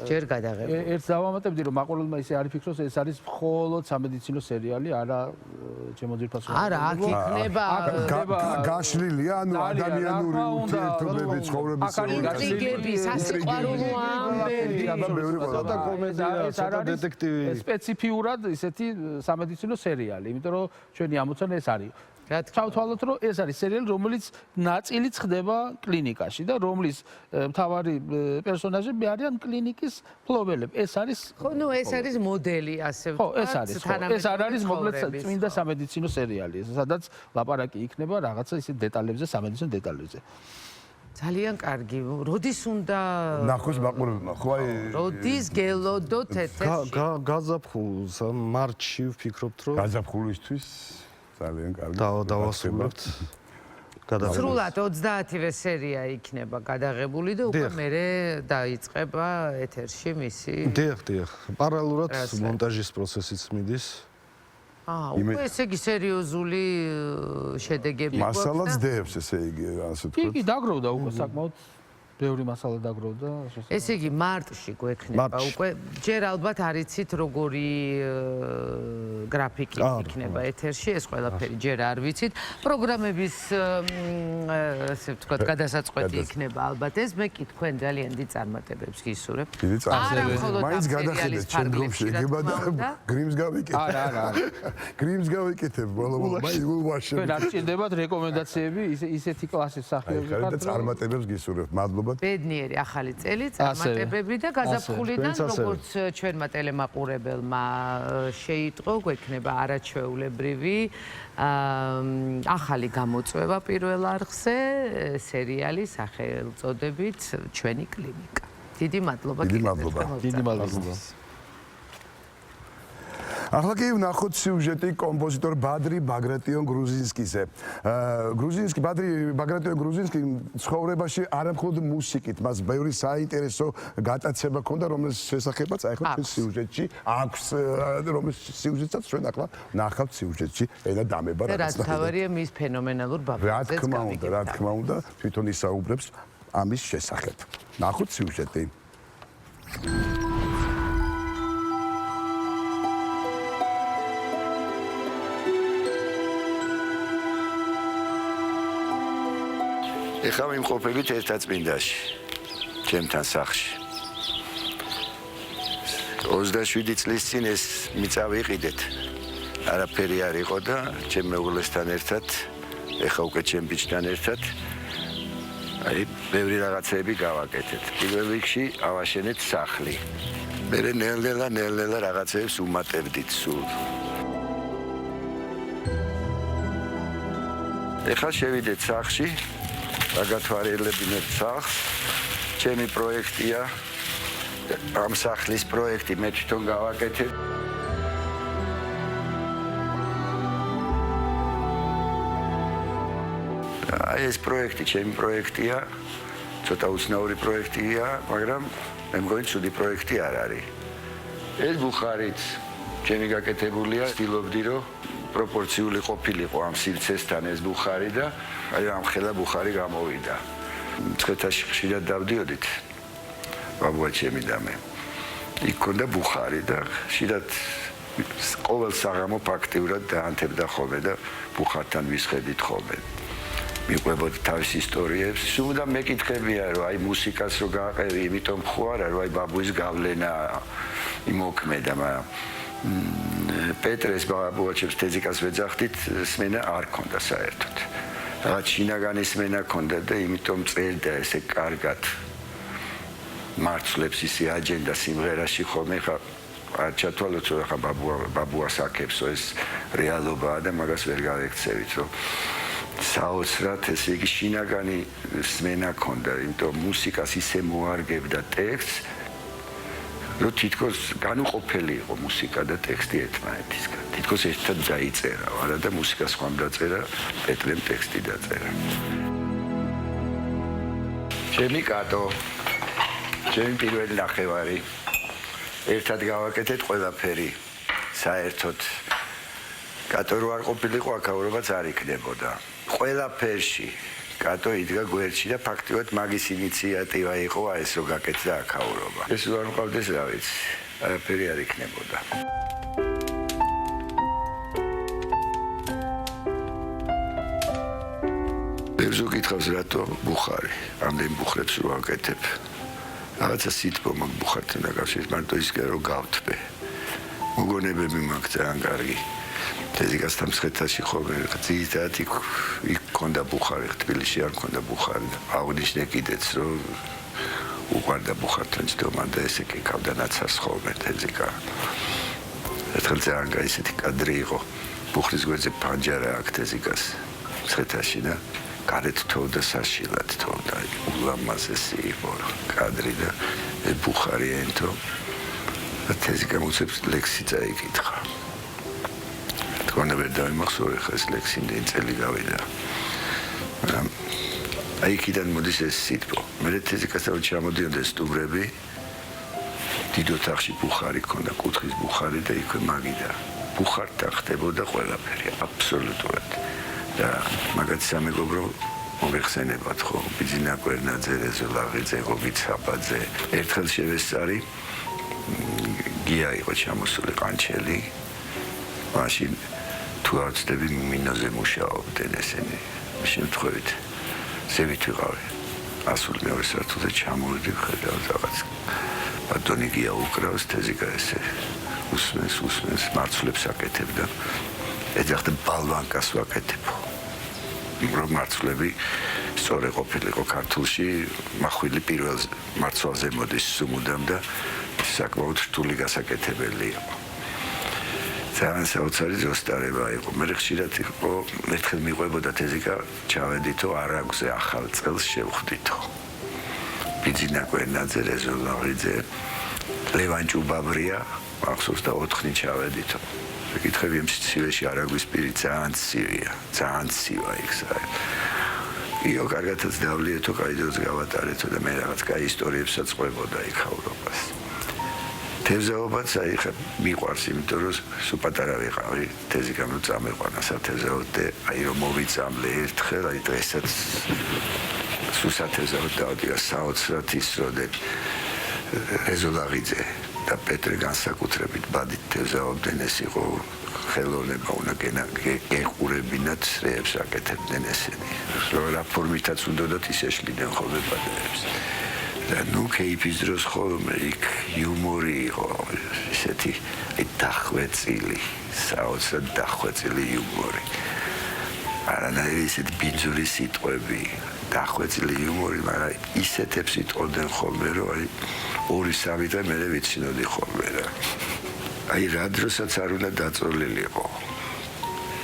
ჯერ გადაღებული. ერთ დავამატებდი რომ მაყურებელმა ისე არ იფიქროს ეს არის მხოლოდ სამედიცინო სერიალი, არა ჩემო ძირფასო. არა, აქ იქნება გაშლილია, ანუ ადამიანური ურთიერთობები, ცხოვრების ინტრიგები, სასიყვარულო ამბები, ცოტა კომედია, ცოტა დეტექტივი. სპეციფიურად ისეთი სამედიცინო სერიალი, იმიტომ რომ ჩვენი ამოცანა ეს არის. ჩავთვალოთ რომ ეს არის სერიალი, რომელიც ნაწილიც ხდება კლინიკაში და რომლის მთავარი პერსონაჟები არიან კლინიკის მფლობელები. ეს არის ხო, ნუ ეს არის მოდელი, ასე ვთქვათ. ხო, ეს არის. ეს არ არის მოკლედ წმინდა სამედიცინო სერიალი, სადაც ლაპარაკი იქნება რაღაცა ისეთ დეტალებზე, სამედიცინო დეტალებზე. ძალიან კარგი. როდის უნდა ნახოს მაყურებელმა, ხო აი როდის გელოდოთ ეთერში? გაზაფხულს, მარტში ვფიქრობთ რომ გაზაფხულისთვის ძალიან კარგი. დავასრულებთ. სრულად 30-ვე სერია იქნება გადაღებული და უკვე მერე დაიწყება ეთერში მისი. დიახ. პარალელურად მონტაჟის პროცესიც მიდის. უკვე ესე იგი სერიოზული შედეგები გვაქვს. მასალაც დევს ესე იგი, ასე ვთქვათ. კი, დაგროვდა უკვე საკმაოდ ბევრი მასალა დაგროვდა. ესე იგი მარტში გვექნება უკვე ჯერ ალბათ არიცით როგორი გრაფიკი იქნება ეთერში, ეს ყველაფერი ჯერ არ ვიცით. პროგრამების ასე ვთქვათ, გადასაწყვეტი იქნება ალბათ ეს. მე კი თქვენ ძალიან დიდ წარმატებებს გისურვებ. დიდი წარმატებები. მაინც გადახედეთ შემდგომში ეგება და გრიმს გავიკეთებ. არა. გრიმს გავიკეთებ ბოლომდე. მაინც გულვაში. თქვენ არ ჭირდებათ რეკომენდაციები ისეთი კლასის მსახიობი ხართ. და წარმატებებს გისურვებ. მადლობა. ბედნიერი ახალი წელი, წარმატებები და გაზაფხულიდან როგორც ჩვენმა ტელემაყურებელმა შეიტყო, გვექნება არაჩვეულებრივი ახალი გამოწვევა პირველ არხზე, სერიალი სახელწოდებით ჩვენი კლინიკა. დიდი მადლობა. დიდი მადლობა. ახლა კი ვნახოთ სიუჟეტი კომპოზიტორ ბადრი ბაგრატიონ გრუზინსკიზე. ბადრი ბაგრატიონ გრუზინსკი ცხოვრებაში არამხოლოდ მუსიკით, მას ბევრი საინტერესო გატაცება ჰქონდა, რომლის შესახებაც აი ახლა ჩვენ სიუჟეტში აქვს, რომლის სიუჟეტსაც ჩვენ ახლა ვნახავთ სიუჟეტში, ენა დამება რა თავარია მის ფენომენალურ ბაბუზეს გამიგებდა. რა თქმა უნდა, თვითონ ისაუბრებს ამის შესახებ. ვნახოთ სიუჟეტი. ეხლა ვიმყოფებით ერთაწმინდაში, ჩემთან სახლში. 27 წლის წინ ეს მიწა ვიყიდეთ. არაფერი არ იყო და ჩემ მეუღლესთან ერთად, ეხლა უკვე ჩემ ბიჭთან ერთად, აი, ბევრი რაღაცები გავაკეთეთ. პირველ რიგში ავაშენეთ სახლი. მერე ნელ-ნელა რაღაცებს უმატებდით სულ. ეხლა შევიდეთ სახლში. გაგათვალიერებინეთ სახლს. ჩემი პროექტია. ამ სახლის პროექტი მე თვითონ გავაკეთე. აი ეს პროექტი ჩემი პროექტია. ცოტა უცნაური პროექტია, მაგრამ მე მგონი ცუდი პროექტი არ არის. ეს ბუხარიც ჩემი გაკეთებულია, ვცდილობდი რომ პროპორციული ყოფილიყო ამ სივრცესთან ეს ბუხარი და აი ამ ხელა ბუხარი გამოვიდა. მცხეთაში ხშირად დავდიოდით. ბაბუა ჩემი და მე. იქ ქონდა ბუხარი და ხშირად ყოველ საღამო ფაქტიურად დაანთებდა ხოლმე და ბუხართან ვისხედით ხოლმე. მიყვებოდი თავის ისტორიებს. სულ მეკითხებია რომ აი მუსიკას რო გააყევი, იმიტომ ხო არა რომ აი ბაბუის გავლენა იმოქმედა, მაგრამ პეტრეს ბაბუაჩებს თეზიკას ვეძახდით, სმენა არ ქონდა საერთოდ. რაღაც შინაგანი სმენა ქონდა და იმიტომ წერდა ესე კარგად. მარცვლებს ისე აჯენდა სიმღერაში ხოლმე, ხა არ ჩათვალოთ რომ ხა ბაბუას აკებსო ეს რეალობაა და მაგას ვერ გავექცევით რომ საოცრად ესე იგი შინაგანი სმენა ქონდა, იმიტომ მუსიკას ისე მოარგებდა ტექსტს რომ თითქოს განუყოფელი იყო მუსიკა და ტექსტი ერთმანეთისგან. თითქოს ერთად დაიწერა, არა და მუსიკა სხვამ დაწერა, პეტრემ ტექსტი დაწერა. ჩემი კატო, ჩემი პირველი ნახევარი. ერთად გავაკეთეთ ყველაფერი. საერთოდ კატო რო არ ყოფილიყო, აქაურობაც არ იქნებოდა. ყველაფერში კატო იდგა გვერდში და ფაქტიურად მაგის ინიციატივა იყო ეს რო გაკეთდა აქაურობა. ეს რო არ მყავდეს რა ვიცი, არაფერი არ იქნებოდა. ბევრს უკითხავს რატო ბუხარი, ამდენ ბუხრებს რო ვაკეთებ. რაღაცა სიტყვა მაგ ბუხართან დაკავშირებით, მარტო ისგან რომ გავთბე. მოგონებები მაგ ძალიან კარგი. თეზიკასთან მცხეთაში ხოლმე ძირითადად იქ ქონდა ბუხარი, თბილისში არ ქონდა ბუხარი. აღნიშნე კიდეც რომ უყვარდა ბუხართან ჯდომა და ესე კიკავდა ნაცარს ხოლმე თეზიკა. ერთხელ ძალიან კაი ისეთი კადრი იყო. ბუხრის გვერდზე პანჯარა აქვს თეზიკას მცხეთაში და გარეთ თოვდა საშილად თოვდა. ულამაზესი იყო კადრი და ბუხარი ენთო. თეზიკა მოცებს ლექსი წაიკითხა. თქონა ვერ დავიმახსოვრე ხა ეს ლექსი იმდენი წელი გავიდა. აი იქიდან მოდის ეს სიტყვა. მე თეზიკასთან ჩამოდიოდა სტუმრები. დიდ ოთახში ბუხარი ქონდა, კუთხის ბუხარი და იქვე მაგიდა. ბუხართან ხდებოდა ყველაფერი, აბსოლუტურად. და მაგაც სამეგობრო მომეხსენებათ ხო ბიძინა კვერნაძე, რეზო ლაღიძე, გოგი ცაბაძე. ერთხელ შევესწარი გია იყო ჩამოსული ყანჩელი. მაშინ თუ არ ვცდები მინოზე მუშაობდნენ ესენი. შემთხვევით ზევით ვიყავი. ასული მეორე სართულზე ჩამოვიდი ხედავ რაღაც ბატონი გია უკრავს თეზიკა ესე უსმენს მარცვლებს აკეთებდა. ეძახდა ბალვანკას ვაკეთებო. რომ მარცვლები სწორი ყოფილიყო ქართულში, მახვილი პირველ მარცვალზე მოდის სუმუდამ და საკმაოდ რთული გასაკეთებელი იყო. ძალიან საოცარი ზოსტარება იყო. მე ხშირად იყო ერთხელ მიყვებოდა თეზიკა, ჩავედითო არაგზე ახალ წელს შევხვდითო. ბიძინა კვერნაძე, რეზო ლაღიძე, ლევან ჭუბაბრია, მახსოვს და 4 ხნით ჩავედითო. მეკითხები ამ სიცივეში არაგვის პირი ძალიან ცივია, ძალიან ცივა იქ საერთოდ. იო კარგათაც დავლიეთო, კაი დროს გავატარეთო და მე რაღაც კაი ისტორიებსაც ყვებოდა იქ ავროპას. თევზაობაც აი ხა მიყვარს, იმიტომ რომ სულ პატარა ვიყავი, თეზიკამ რომ წამეყვანა სათევზაოდ, აი რომ მოვიწამლე ერთხელ, აი დღესაც სულ სათევზაოდ დავდია საოცრად ისროდეთ რეზო ლაღიძე და პეტრე განსაკუთრებით ბადით თევზაობდნენ, ეს იყო ხელოვნება უნდა გეყურებინათ რეებს აკეთებდნენ ესენი. რა ფორმითაც უნდათ ის ეშლიდნენ ხოლმე ბადეებს. და ნუ კეიფის დროს ხოლმე იქ იუმორი იყო, ესეთი დახვეწილი, საოცრად დახვეწილი იუმორი. არანაირი ისეთი ბინძური სიტყვები, დახვეწილი იუმორი, მაგრამ ისეთებს იტყოდნენ ხოლმე, რომ აი 2-3 დღე მერე ვიცინოდი ხოლმე რა. აი რა დროსაც არ უნდა დაწოლილიყო.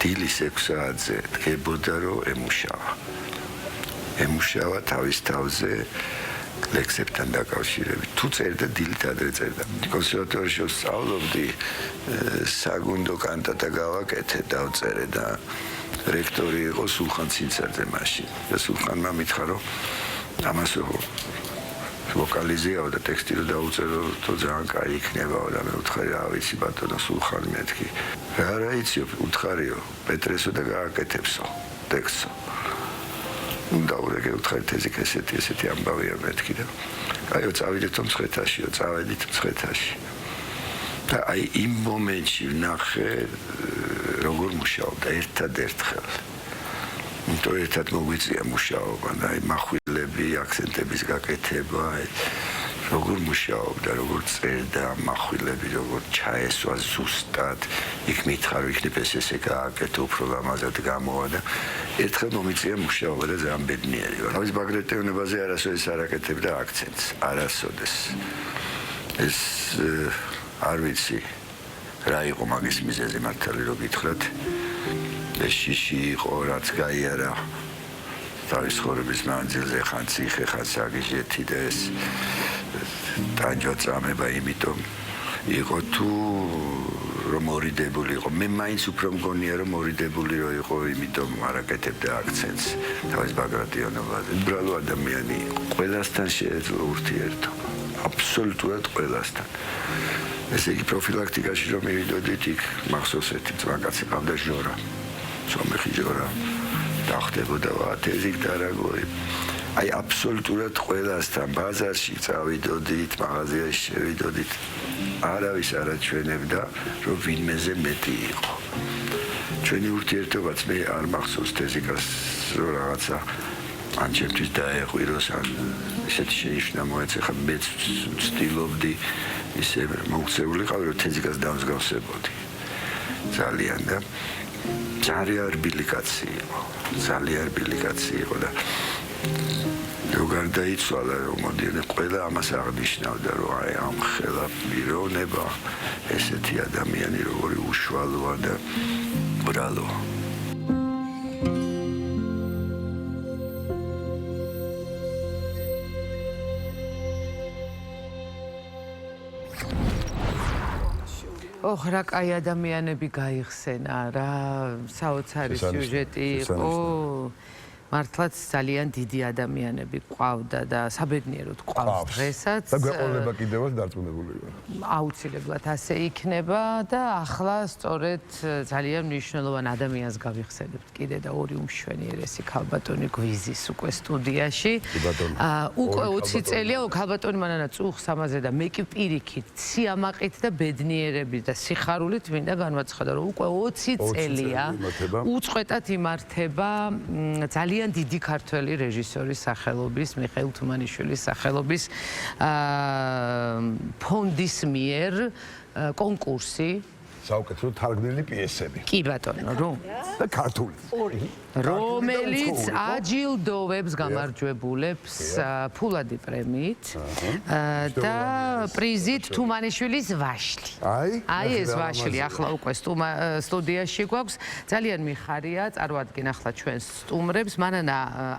დილის 6 საათზე დგებოდა რომ ემუშავა თავის თავზე ლექსებთან დაკავშირებით. თუ წერდა დილით ადრე წერდა. კონსერვატორიაში ვსწავლობდი, საგუნდო კანტატა გავაკეთე, დავწერე და რექტორი იყო სულხან ცინცაძე მაშინ. და სულხანმა მითხრა რომ ამას ვოკალიზეაო და ტექსტი რო დაუწერო, თო ძალიან კაი იქნებაო და მე ვთხარი რა ვიცი ბატონო სულხანი მეთქი. რა იცი უთხარიო, პეტრესო და გააკეთებსო ტექსტსო. დაურეკე ვთხარი თეზიკა ესეთი ამბავია მეთქი და აიო წავიდეთო მცხეთაშიო, წავედით მცხეთაში. და აი იმ მომენტში ვნახე როგორ მუშაობდა ერთადერთხელ. იმიტომ ერთად მოგვიწია მუშაობა და აი מחვილები, აქცენტების გაკეთება, როგორ მუშაობდა, როგორ წერდა מחვილები, როგორ ჩაესვა ზუსტად, იქ მითხრა რომ იქნებ ესე გააკეთო, უფრო ლამაზად გამოვა და ერთხელ მომიწია მუშაობა და ძალიან ბედნიერი ვარ. თავის ბაგრატევნებაზე არასოდეს არ აკეთებდა აქცენტს, არასოდეს. ეს არ ვიცი რა იყო მაგის მიზეზი მართალი რომ გითხრათ. ეს შიში იყო, რაც გაიარა თავის ცხოვრების მანძილზე, ხან ციხე, ხან საგიჟეთი და ეს ტანჯვა წამება, იმიტომ იყო თუ რომ მორიდებული იყო. მე მაინც უფრო მგონია რომ მორიდებული რო იყო, იმიტომ არ აკეთებდა აქცენტს თავის ბაგრატიონობაზე. უბრალო ადამიანი იყო. ყველასთან შეეძლო ურთიერთობა. აბსოლუტურად ყველასთან. ესე იგი პროფილაქტიკაში რომ მივიდოდით, იქ მახსოვს ერთი ძვაკაცი ყავდა ჟორა. სომეხი ჟორა დახდებოდა თეზიკ დარაგოი. აი აბსოლუტურად ყველასთან ბაზარში წავიდოდით, მაღაზიაში შევიდოდით. არავის არ აჩვენებდა, რომ ვინმეზე მეტი იყო. ჩვენი ურთიერთობაც მე არ მახსოვს თეზიკას რომ რაღაცა ან ჩემთვის დაეყვიროს, ან ესეთი შენიშვნა მოეცეხა, მე ვცდილობდი ისე მოქცეულიყავი, რომ თეზიკას დამსგავსებოდი. ძალიან და ძალიან რბილი კაცი იყო, ძალიან რბილი კაცი იყო და რო გარდაიცვალა, რომ მოდიოდა ყველა ამას აღნიშნავდა, რომ აი ამ ხელა პიროვნება, ესეთი ადამიანი როგორი უშუალოა და ბრალოა. ოხ რა კაი ადამიანები გაიხსენა, რა საოცარი სიუჟეტი იყო. მართლაც ძალიან დიდი ადამიანები ყავდა და საბედნიეროდ ყავს დღესაც. და გვეყოლება კიდევაც დარწმუნებული ვარ. აუცილებლად ასე იქნება და ახლა სწორედ ძალიან მნიშვნელოვან ადამიანს გავიხსენებთ კიდე და ორი უმშვენიერესი ქალბატონი გვიზის უკვე სტუდიაში. უკვე 20 წელია ქალბატონი მანანა წუხს ამაზე და მე კი პირიქით სიამაყით და ბედნიერებით და სიხარულით მინდა განვაცხადო რომ უკვე 20 წელია უწყვეტად იმართება ძალიან დიდი ქართველი რეჟისორის სახელობის მიხეილ თუმანიშვილის სახელობის ფონდის მიერ კონკურსი საუკეთესო თარგმნილი პიესები. კი ბატონო, რომ და ქართული. ორი. რომელიც აჯილდოვებს გამარჯვებულებს ფულადი პრემიით და პრიზით თუმანიშვილის ვაშლი. აი ეს ვაშლი ახლა უკვე სტუდიაში გვაქვს. ძალიან მიხარია წარმოადგენ ახლა ჩვენს სტუმრებს მანანა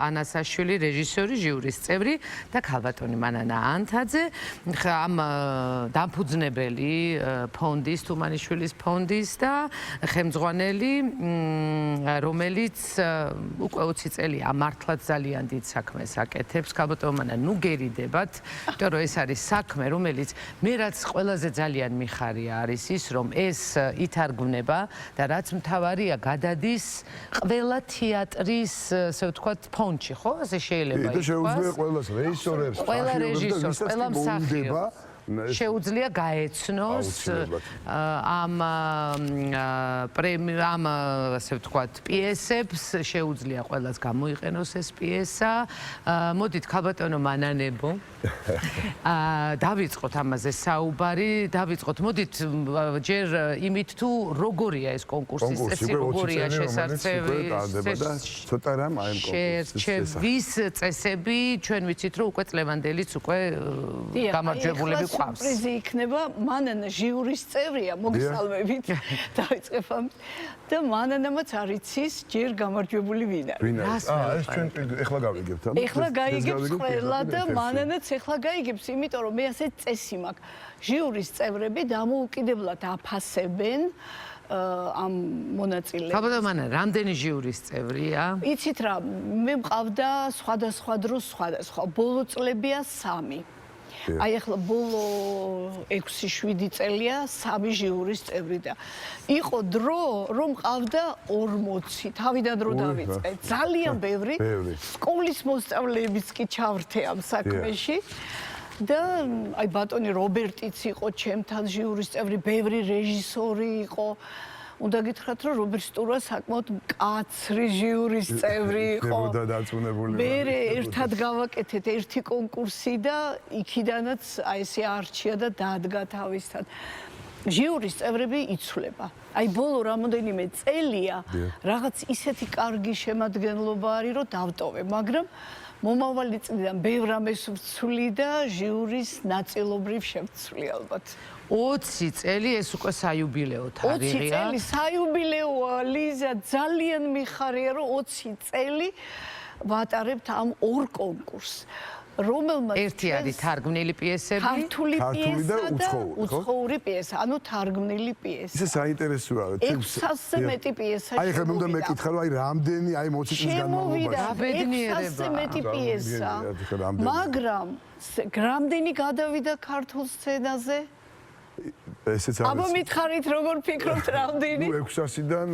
ანასაშვილი რეჟისორი ჟიურის წევრი და ქალბატონი მანანა ანთაძე ამ დამფუძნებელი ფონდის თუმანიშვილის ფონდის და ხელმძღვანელი რომელიც უკვე 20 წელია მართლაც ძალიან დიდ საქმეს აკეთებს ქალბატონმა ნუ გერიდებათ იმიტომ რომ ეს არის საქმე რომელიც მე რაც ყველაზე ძალიან მიხარია არის ის რომ ეს ითარგმნება და რაც მთავარია გადადის ყველა თეატრის ასე ვთქვათ ფონდში ხო ასე შეიძლება ითქვას შეუძლია ყველას რეჟისორებს ყველა რეჟისორს ყველა მსახიობს შეუძლია გაეცნოს ამ ასე ვთქვათ პიესებს შეუძლია ყველას გამოიყენოს ეს პიესა მოდით ქალბატონო მანანებო დავიწყოთ ამაზე საუბარი დავიწყოთ მოდით ჯერ იმით თუ როგორია ეს კონკურსის წესი როგორია შესაძლებელი ცოტა რამ აი ამ კონკურსის წესები ჩვენ ვიცით რომ უკვე წლევანდელიც უკვე გამარჯვებულები პრიზი იქნება მანანა ჟიურის წევრია მოგესალმებით დავიწყებ ამ და მანანამაც არ იცის ჯერ გამარჯვებული ვინ არის ეს ჩვენ ეხლა გავიგებთ ეხლა გაიგებს ყველა და მანანაც ეხლა გაიგებს იმიტომ რომ მე ასე წესი მაქვს ჟიურის წევრები დამოუკიდებლად აფასებენ ამ მონაწილეებს. ქალბატონმა რამდენი ჟიურის წევრია? იცით რა, მე მყავდა სხვადასხვა დროს სხვადასხვა. ბოლო წლებია 3. აი ახლა ბოლო 6-7 წელია 3 ჟიურის წევრი და იყო დრო რომ მყავდა 40 თავიდან დრო დავიწყე ძალიან ბევრი სკოლის მოსწავლეებიც კი ჩავრთე ამ საქმეში და აი ბატონი რობერტიც იყო ჩემთან ჟიურის წევრი ბევრი რეჟისორი იყო უნდა გითხრათ რომ რობერტ სტურა საკმაოდ მკაცრი ჟიურის წევრი იყო. მე ერთად გავაკეთეთ ერთი კონკურსი და იქიდანაც აი ესე არჩია და დადგა თავისთან. ჟიურის წევრები იცვლება. აი ბოლო რამოდენიმე წელია რაღაც ისეთი კარგი შემადგენლობა არის რომ დავტოვე, მაგრამ მომავალი წლიდან ბევრ რამეს ვცვლი და ჟიურის ნაწილობრივ შევცვლი ალბათ. 20 წელი ეს უკვე საიუბილეო თარიღია. 20 წელი საიუბილეოა ლიზა ძალიან მიხარია რომ 20 წელი ვატარებთ ამ ორ კონკურსს. რომელმაც ერთი არის თარგმნილი პიესები, ქართული პიესა და უცხოური პიესა, ანუ თარგმნილი პიესა. ისე საინტერესოა. 600-ზე მეტი პიესა. აი ხა მე უნდა მეკითხა რომ აი რამდენი აი 20 წლის განმავლობაში 600-ზე მეტი პიესა. მაგრამ რამდენი გადავიდა ქართულ სცენაზე? ესეც არის. აბა მითხარით როგორ ფიქრობთ რამდენი? 600-დან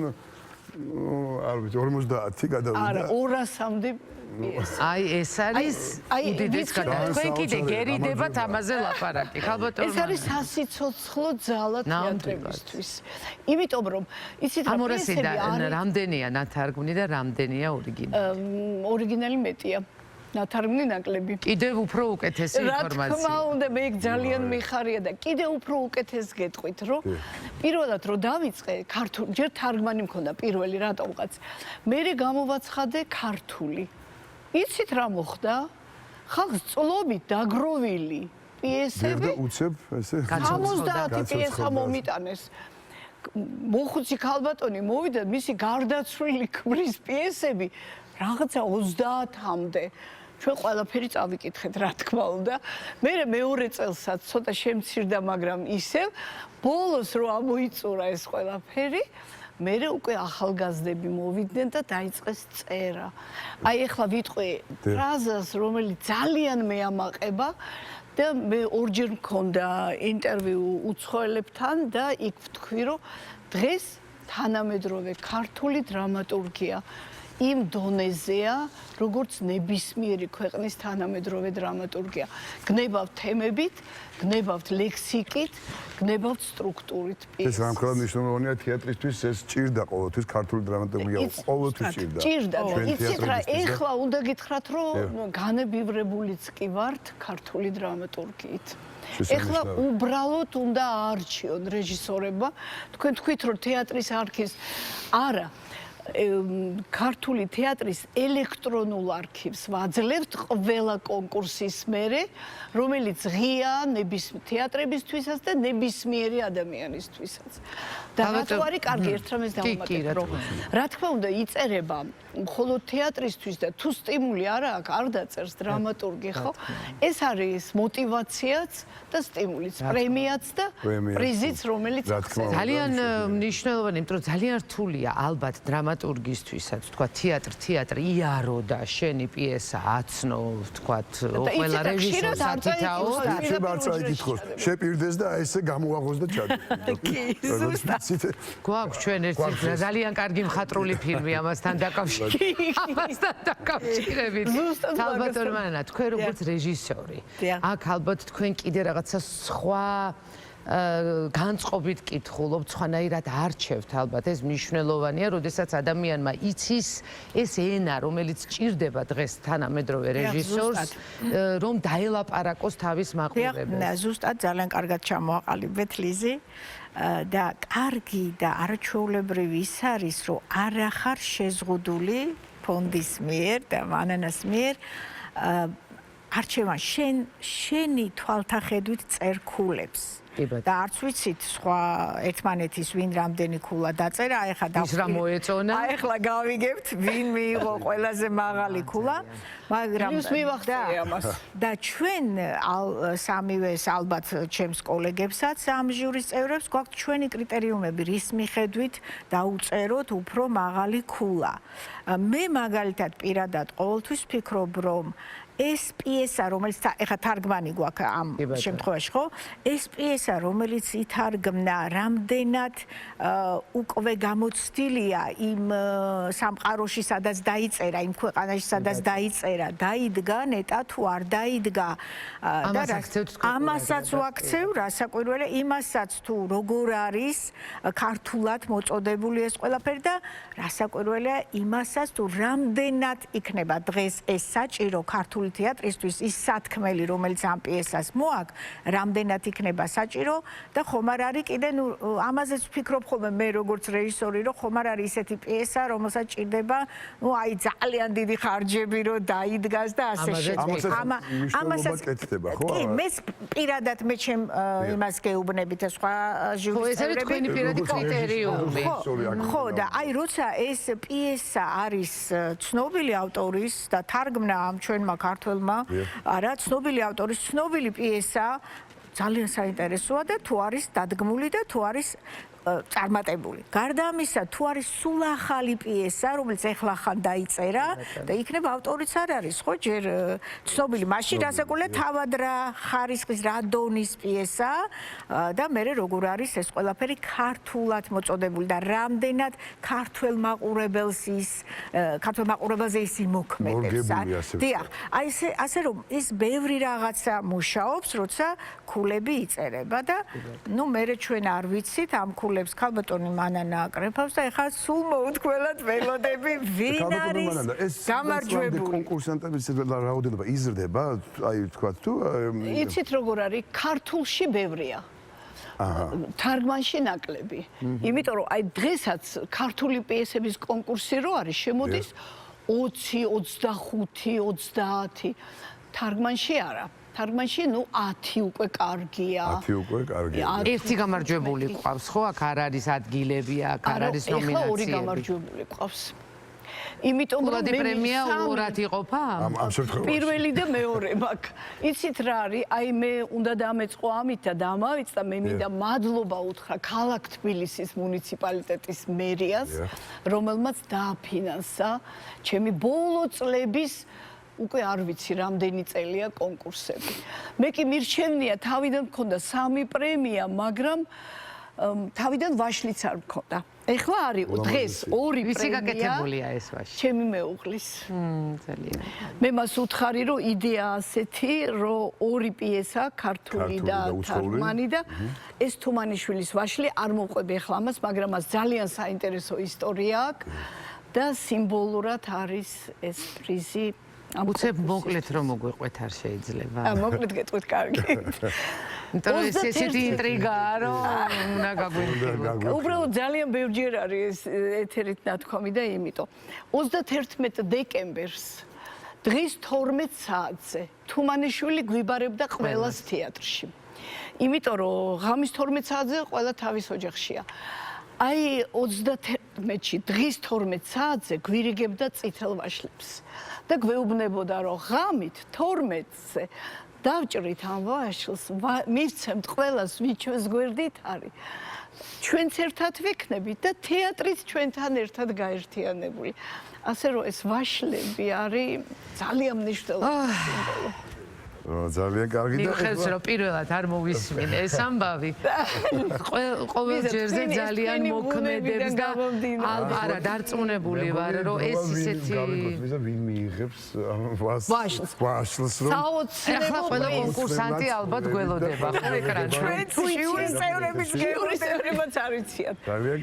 არ ვიცი 50 გადავიდა. არა 200-მდე აი ეს არის უდიდეს გადაწყდა. თქვენ კიდე გერიდებათ ამაზე ლაპარაკი. ქალბატონო ეს არის სასიცოცხლო ძალა თეატრებისთვის. იმიტომ რომ იცით რა პიესები არის რამდენია ნათარგმნი და რამდენია ორიგინალი? ორიგინალი მეტია. ნათარგმნი ნაკლები. კიდევ უფრო უკეთესი ინფორმაცია. რა თქმა უნდა, მე ძალიან მიხარია და კიდევ უფრო უკეთეს გეტყვით, რომ პირველად რომ დავიწყე ქართული, ჯერ თარგმანი მქონდა პირველი რატომღაც. მერე გამოვაცხადე ქართული. იცით რა მოხდა? ხალხს წლობით დაგროვილი პიესები. მე უცებ ესე 70 პიესა მომიტანეს. მოხუცი ქალბატონი მოვიდა, მისი გარდაცვლილი ქმრის პიესები რაღაცა 30-მდე. ჩვენ ყველაფერი წავიკითხეთ, რა თქმა უნდა. მე მეორე წელსაც ცოტა შემცირდა, მაგრამ ისევ ბოლოს რო ამოიწურა ეს ყველაფერი, მერე უკვე ახალგაზრდები მოვიდნენ და დაიწყეს წერა. აი ეხლა ვიტყვი ფრაზას, რომელიც ძალიან მეამაყება და მე ორჯერ მქონდა ინტერვიუ უცხოელებთან და იქ ვთქვი, რომ დღეს თანამედროვე ქართული დრამატურგია იმ დონეზეა, როგორც ნებისმიერი ქვეყნის თანამედროვე დრამატურგია. გნებავთ თემებით, გნებავთ ლექსიკით, გნებავთ სტრუქტურით. ეს რამხელა მნიშვნელოვანია თეატრისთვის, ეს ჭირდა ყოველთვის ქართული დრამატურგია, ყოველთვის ჭირდა. ჭირდა და იცით რა, ეხლა უნდა გითხრათ, რომ განებივრებულიც კი ვართ ქართული დრამატურგიით. ეხლა უბრალოდ უნდა აარჩიონ რეჟისორებმა, თქვენ თქვით, რომ თეატრის არქივს არა ქართული თეატრის ელექტრონულ არქივს ვაძლევთ ყველა კონკურსის მერე, რომელიც ღია თეატრებისთვისაც და ნებისმიერი ადამიანისთვისაც. და რატო არის კარგი ერთ რამეს დავუმატებ, რომ რა თქმა უნდა იწერება მხოლოდ თეატრისთვის და თუ სტიმული არა აქვს, არ დაწერს დრამატურგი, ხო? ეს არის мотиваციაც და სტიმულიც, პრემიაც და პრიზიც, რომელიც ძალიან მნიშვნელოვანი, იმიტომ რომ ძალიან რთულია ალბათ დრამატურგისთვისაც, თქვა თეატრი იარო და შენი პიესა აცნო, თქვა ყველა რეჟისორს ათითაო. არც აიკითხოს, შეპირდეს და ესე გამოაღოს და ჩადო. კი, ზუსტად. გვაქვს ჩვენ ერთი ძალიან კარგი მხატვრული ფილმი ამასთან დაკავშირებით. ალბათ მანანა, თქვენ როგორც რეჟისორი, აქ ალბათ თქვენ კიდე რაღაცა სხვა განწყობით კითხულობთ, სხვანაირად არჩევთ ალბათ, ეს მნიშვნელოვანია, როდესაც ადამიანმა იცის ეს ენა, რომელიც ჭირდება დღეს თანამედროვე რეჟისორს, რომ დაელაპარაკოს თავის მაყურებელს. ზუსტად ძალიან კარგად ჩამოაყალიბეთ ლიზი. და კარგი და არაჩვეულებრივი ის არის, რომ არ ახარ შეზღუდული ფონდის მიერ და მანანას მიერ არჩევან შენი თვალთახედვით წერქულებს. და არც ვიცით სხვა ერთმანეთის ვინ რამდენი ქულა დაწერა, აი ხა რა მოეწონა? აი ხლა გავიგებთ ვინ მიიღო ყველაზე მაღალი ქულა, მაგრამ და ჩვენ სამივეს ალბათ ჩემს კოლეგებსაც ამ ჟურის წევრებს გვაქვს ჩვენი კრიტერიუმები, რის მიხედვით დაუწეროთ უფრო მაღალი ქულა. მე მაგალითად პირადად ყოველთვის ვფიქრობ, რომ ეს პიესა, რომელიც ეხა თარგმანი გვაქვს ამ შემთხვევაში, ხო? ეს პიესა, რომელიც ითარგმნა, რამდენად უკვე გამოცდილია იმ სამყაროში, სადაც დაიწერა, იმ ქვეყანაში, სადაც დაიწერა, დაიდგა ნეტა თუ არ დაიდგა. ამასაც ვაქცევ, რასაკვირველია, იმასაც თუ როგორ არის ქართულად მოწოდებული ეს ყველაფერი და რასაკვირველია, იმასაც თუ რამდენად იქნება დღეს ეს საჭირო ქართული თეატრისთვის ის სათქმელი, რომელიც ამ პიესას მოაქვს, რამდენად იქნება საჭირო და ხომ არ არის კიდე ამაზეც ვფიქრობ ხოლმე მე როგორც რეჟისორი, რომ ხომ არ არის ისეთი პიესა, რომელსაც ჭირდება, აი ძალიან დიდი ხარჯები რომ დაიდგას და ასე შემდეგ. ამასაც კეთდება, ხო? კი, მე პირადად მე ჩემ იმას გეუბნებით ეს სხვა ჟურის წევრები. ხო, ეს არის თქვენი პირადი კრიტერიუმი. ხო, და აი როცა ეს პიესა არის ცნობილი ავტორის და თარგმნა ამ ჩვენმა ქართველმა, არა, ცნობილი ავტორის ცნობილი პიესა, ძალიან საინტერესოა და თუ არის დადგმული და თუ არის წარმატებული. გარდა ამისა, თუ არის სულ ახალი პიესა, რომელიც ეხლახან დაიწერა და იქნება ავტორიც არ არის, ხო, ჯერ ცნობილი, მაშინ რასაკვირველია თავად რა ხარისხის, რა დონის პიესა და მე როგორ არის ეს ყველაფერი ქართულად მოწოდებული და რამდენად ქართველ მაყურებელზე ის იმოქმედებს. დიახ, აი ასე რომ ის ბევრი რაღაცა მუშაობს, როცა ქულები იწერება და ნუ მე ჩვენ არ ვიცით ამ ქულებს ქალბატონი მანანა აკრეფავს და ეხლა სულ მოუთქველად ველოდები ვინ არის გამარჯვებული კონკურსანტების რაოდენობა იზრდება, აი თქვა თუ იცით როგორ არის ქართულში ბევრია. თარგმანში ნაკლები. იმიტომ რომ აი დღესაც ქართული პიესების კონკურსი რო არის, შემოდის 20, 25, 30. თარგმანში არა. თარგმანში 10 უკვე კარგია. 10 უკვე კარგია. ერთი გამარჯვებული ყავს, ხო? აქ არ არის ადგილები, აქ არ არის ნომინაციები. ეხლა ორი გამარჯვებული ყავს. იმიტომ რომ ფულადი პრემია ორად იყოფა? ამ შემთხვევაში. პირველი და მეორე მაქვს. იცით რა არის? აი მე უნდა დამეწყო ამით და დამავიც და მე მინდა მადლობა უთხრა ქალაქ თბილისის მუნიციპალიტეტის მერიას, რომელმაც დააფინანსა ჩემი ბოლო წლების უკვე არ ვიცი რამდენი წელია კონკურსები. მე კი მირჩევნია თავიდან მქონდა 3 პრემია, მაგრამ თავიდან ვაშლიც არ მქონდა. ეხლა არის დღეს 2 პრემია. ვისი გაკეთებულია ეს ვაში? ჩემი მეუღლის. ძალიან. მე მას უთხარი რომ იდეა ასეთი, რომ 2 პიესა ქართული და თარგმანი და ეს თუმანიშვილის ვაშლი არ მოვყვები ახლა ამას, მაგრამ მას ძალიან საინტერესო ისტორია აქვს და სიმბოლურად არის ეს პრიზი. უცებ მოკლედ რომ მოგვიყვეთ არ შეიძლება. მოკლედ გეტყვით კარგი. იმიტომ რომ ესეთი ინტრიგაა რომ უნდა გაგვიხილოთ. უბრალოდ ძალიან ბევრჯერ არის ეს ეთერით ნათქვამი და იმიტომ 31 დეკემბერს დღის 12 საათზე თუმანიშვილი გვიბარებდა ყველას თეატრში. იმიტომ რომ ღამის 12 საათზე ყველა თავის ოჯახშია. აი 31-ში დღის 12 საათზე გვირიგებდა წითელ ვაშლებს და გვეუბნებოდა რომ ღამით 12-ზე დავჭრით ამ ვაშლს, მივცემთ ყველას ვინც ჩვენს გვერდით არის. ჩვენც ერთად ვიქნებით და თეატრიც ჩვენთან ერთად გაერთიანებული. ასე რომ ეს ვაშლები არის ძალიან მნიშვნელოვანი სიმბოლო. ძალიან კარგი და ეხლა რომ პირველად არ მოვისმინე ეს ამბავი ყოველ ჯერზე ძალიან მოქმედებს და არა დარწმუნებული ვარ რომ ეს ისეთი ვინ მიიღებს ვაშლს რომ ახლა ყველა კონკურსანტი ალბათ გველოდება ხო ეკრანში ჩვენ ჟიურის წევრებიც გეურისევრებიც არიციან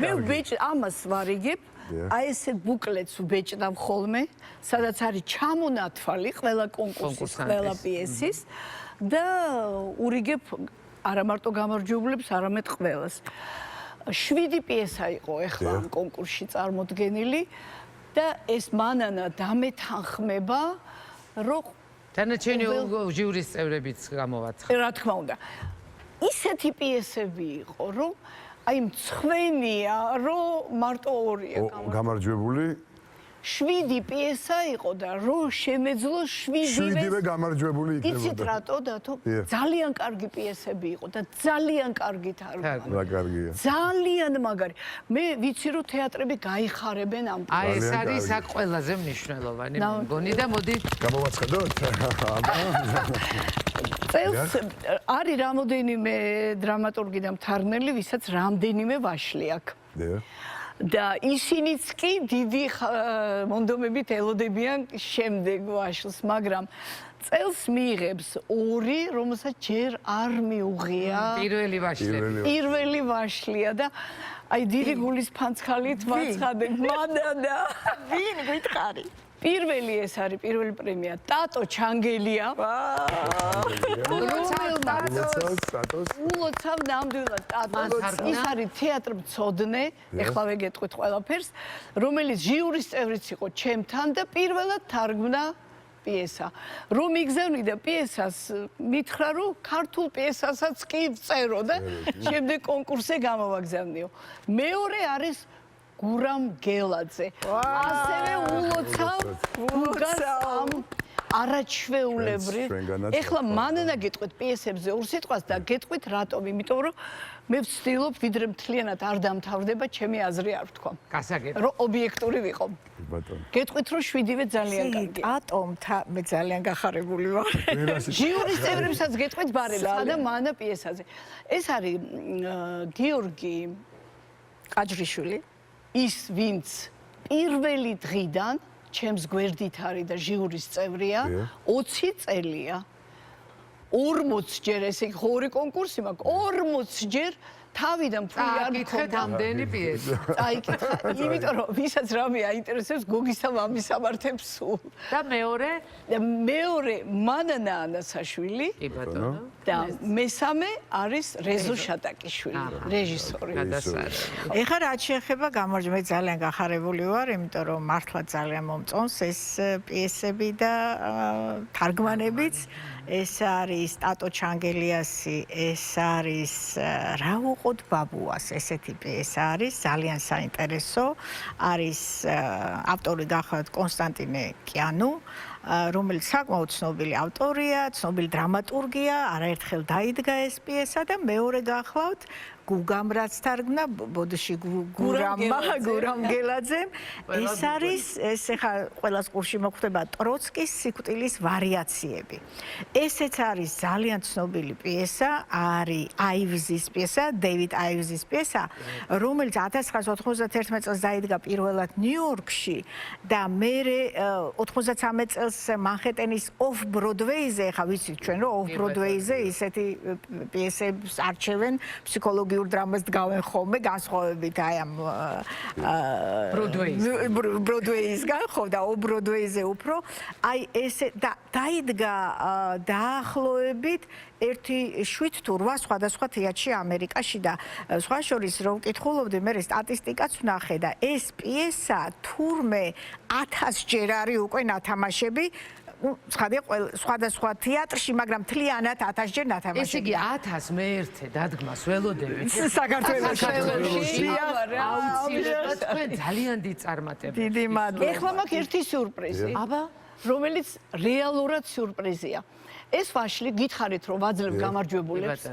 მე ბეჭ ამას ვარიგებ აი ესე ბუკლეტს ვბეჭდავ ხოლმე, სადაც არის ჩამონათვალი ყველა კონკურსის, ყველა პიესის და ურიგებ არა მარტო გამარჯვებულებს, არამედ ყველას. 7 პიესა იყო ახლა ამ კონკურსში წარმოდგენილი და ეს მანანა დამეთანხმება, რომ დანარჩენი ჟიურის წევრებიც გამოვაცხა. რა თქმა უნდა. ისეთი პიესები იყო, რომ აი მცხვენია რომ მარტო 2-ია გამარჯვებული 7 პიესა იყო და რომ შემეძლო 7-ვე გამარჯვებული იქნებოდა. იცით რატო დათო? ძალიან კარგი პიესები იყო და ძალიან კარგი თარგმანი. რა კარგია. ძალიან მაგარი. მე ვიცი რომ თეატრები გაიხარებენ ამ აი ეს არის აქ ყველაზე მნიშვნელოვანი მგონი და მოდი გამოვაცხადოთ. წელს არის რამოდენიმე დრამატურგი და მთარგმნელი, ვისაც რამდენიმე ვაშლი აქვს. და ისინიც კი დიდი მონდომებით ელოდებიან შემდეგ ვაშლს, მაგრამ წელს მიიღებს 2, რომელსაც ჯერ არ მიუღია. პირველი ვაშლია და აი დიდი გულის ფანცხალით ვაცხადებ მანანა. ვინ გითხარი? პირველი ეს არის პირველი პრემია ტატო ჩანგელია. ულოცავ ნამდვილად ტატოს. ის არის თეატრმცოდნე, ეხლავე გეტყვით ყველაფერს, რომელიც ჟიურის წევრიც იყო ჩემთან და პირველად თარგმნა პიესა. რომ იგზავნიდა პიესას, მითხრა რომ ქართულ პიესასაც კი ვწერო და შემდეგ კონკურსზე გამოვაგზავნიო. მეორე არის გურამ გელაძე. ასევე ულოცავ ამ არაჩვეულებრივ. ეხლა მანანა გეტყვით პიესებზე 2 სიტყვას და გეტყვით რატომ? იმიტომ რომ მე ვცდილობ ვიდრე მთლიანად არ დამთავრდება, ჩემი აზრი არ ვთქვა. გასაგებია. რომ ობიექტური ვიყო. გეტყვით რომ 7-ვე ძალიან კარგია. ატომ მე ძალიან გახარებული ვარ. ჟიურის წევრებსაც გეტყვით ბარებს და მანა პიესაზე. ეს არის გიორგი ყაჯრიშვილი. ის ვინც პირველი დღიდან ჩემს გვერდით არის და ჟიურის წევრია 20 წელია 40 ჯერ ესე იგი 2 კონკურსი მაქვს 40 ჯერ თავიდან ფული არ მქონდა ამდენი პიესი წაიკითხა იმიტომ რომ ვისაც რამე აინტერესებს გოგისა მამის ამართებს სულ და მეორე მანანა ანასაშვილი კი ბატონო და მესამე არის რეზო შატაკიშვილი რეჟისორი ეხლა რაც შეეხება გამარჯვება მე ძალიან გახარებული ვარ იმიტომ რომ მართლა ძალიან მომწონს ეს პიესები და თარგმანებიც ეს არის ტატო ჩანგელიასი ეს არის რა ვუყოთ ბაბუას. ესეთი პიესა არის, ძალიან საინტერესო. არის ავტორი გახლავთ კონსტანტინე კიანუ, რომელიც საკმაოდ ცნობილი ავტორია, ცნობილი დრამატურგია, არაერთხელ დაიდგა ეს პიესა და მეორე გახლავთ გუგამ რაც თარგმნა ბოდიში გურამ გელაძემ. ეს არის ეს ახლა ყველას ყურში მოხვდება ტროცკის სიკვდილის ვარიაციები. ესეც არის ძალიან ცნობილი პიესა, არის აივზის პიესა, დეივიდ აივზის პიესა, რომელიც 1991 წელს დაიდგა პირველად ნიუ-იორკში და მერე 93 წელს მანჰეტენის ოფ-ბროდვეიზე, ახლა ვიცით ჩვენ რომ ოფ-ბროდვეიზე ისეთი პიესებს არჩევენ ფსიქოლოგიურ დრამას დგავენ ხოლმე განსხვავებით აი ამ ბროდვეისგან ხო და ოფ-ბროდვეიზე უფრო აი ესე დაიდგა დაახლოებით 7 თუ 8 სხვადასხვა თეატრში ამერიკაში და სხვა შორის რომ ვკითხულობდი მე სტატისტიკაც ვნახე და ეს პიესა თურმე 1000 ჯერ არის უკვე ნათამაშები სხვადასხვა თეატრში, მაგრამ თლიანად 1000 ჯერ ნათამაშები. ესე იგი 1000 მე-1 დადგმას ველოდებით. საქართველოში აუცილებლად თქვენ ძალიან დიდ წარმატებას. დიდი მადლობა. ეხლა მაქვს ერთი სიურპრიზი. აბა, რომელიც რეალურად სიურპრიზია. ეს ვაშლი გითხარით რომ ვაძლევ გამარჯვებულებს.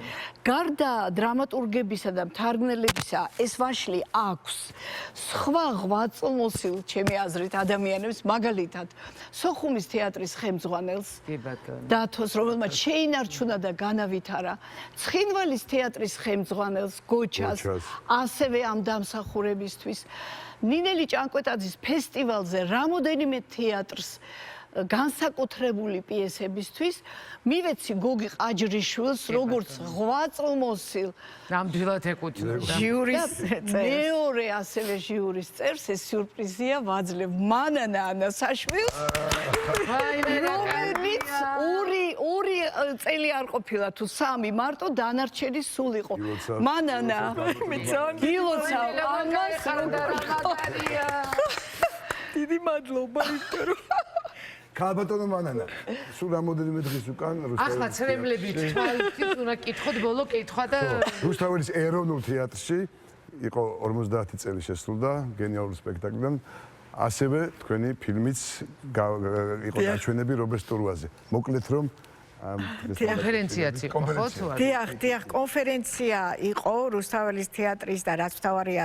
გარდა დრამატურგებისა და მთარგმნელებისა, ეს ვაშლი აქვს სხვა ღვაწლმოსილ ჩემი აზრით ადამიანებს, მაგალითად, სოხუმის თეატრის ხელმძღვანელს დათოს, რომელმაც შეინარჩუნა და განავითარა, ცხინვალის თეატრის ხელმძღვანელს გოჩას, ასევე ამ დამსახურებისთვის, ნინელი ჭანკვეტაძის ფესტივალზე რამოდენიმე თეატრს განსაკუთრებული პიესებისთვის მივეცი გოგი ყაჯრიშვილს როგორც ღვაწლმოსილ ნამდვილად ეკუთვნოდა ჟიურის მეორე ასევე ჟიურის წევს ეს სიურპრიზია ვაძლევ მანანა ანასაშვილს რომელიც ორი წელი არ ყოფილა თუ 3 მარტო დანარჩენი სულ იყო მანანა გილოცავ ამას ხარდარაღადარია დიდი მადლობა იმიტომ რომ ქალბატონო მანანა, სულ რამოდენიმე დღის უკან ახლა ცრემლებით თვალით უნდა კითხოთ ბოლო კითხვა და რუსთაველის ეროვნულ თეატრში იყო 50 წელი შესრულდა გენიალური სპექტაკლიდან, ასევე თქვენი ფილმიც იყო დაჩვენები რობერტ სტურვაზე. მოკლედ რომ კონფერენციაც იყო ხო თუ არა? დიახ, კონფერენცია იყო რუსთაველის თეატრის და რაც მთავარია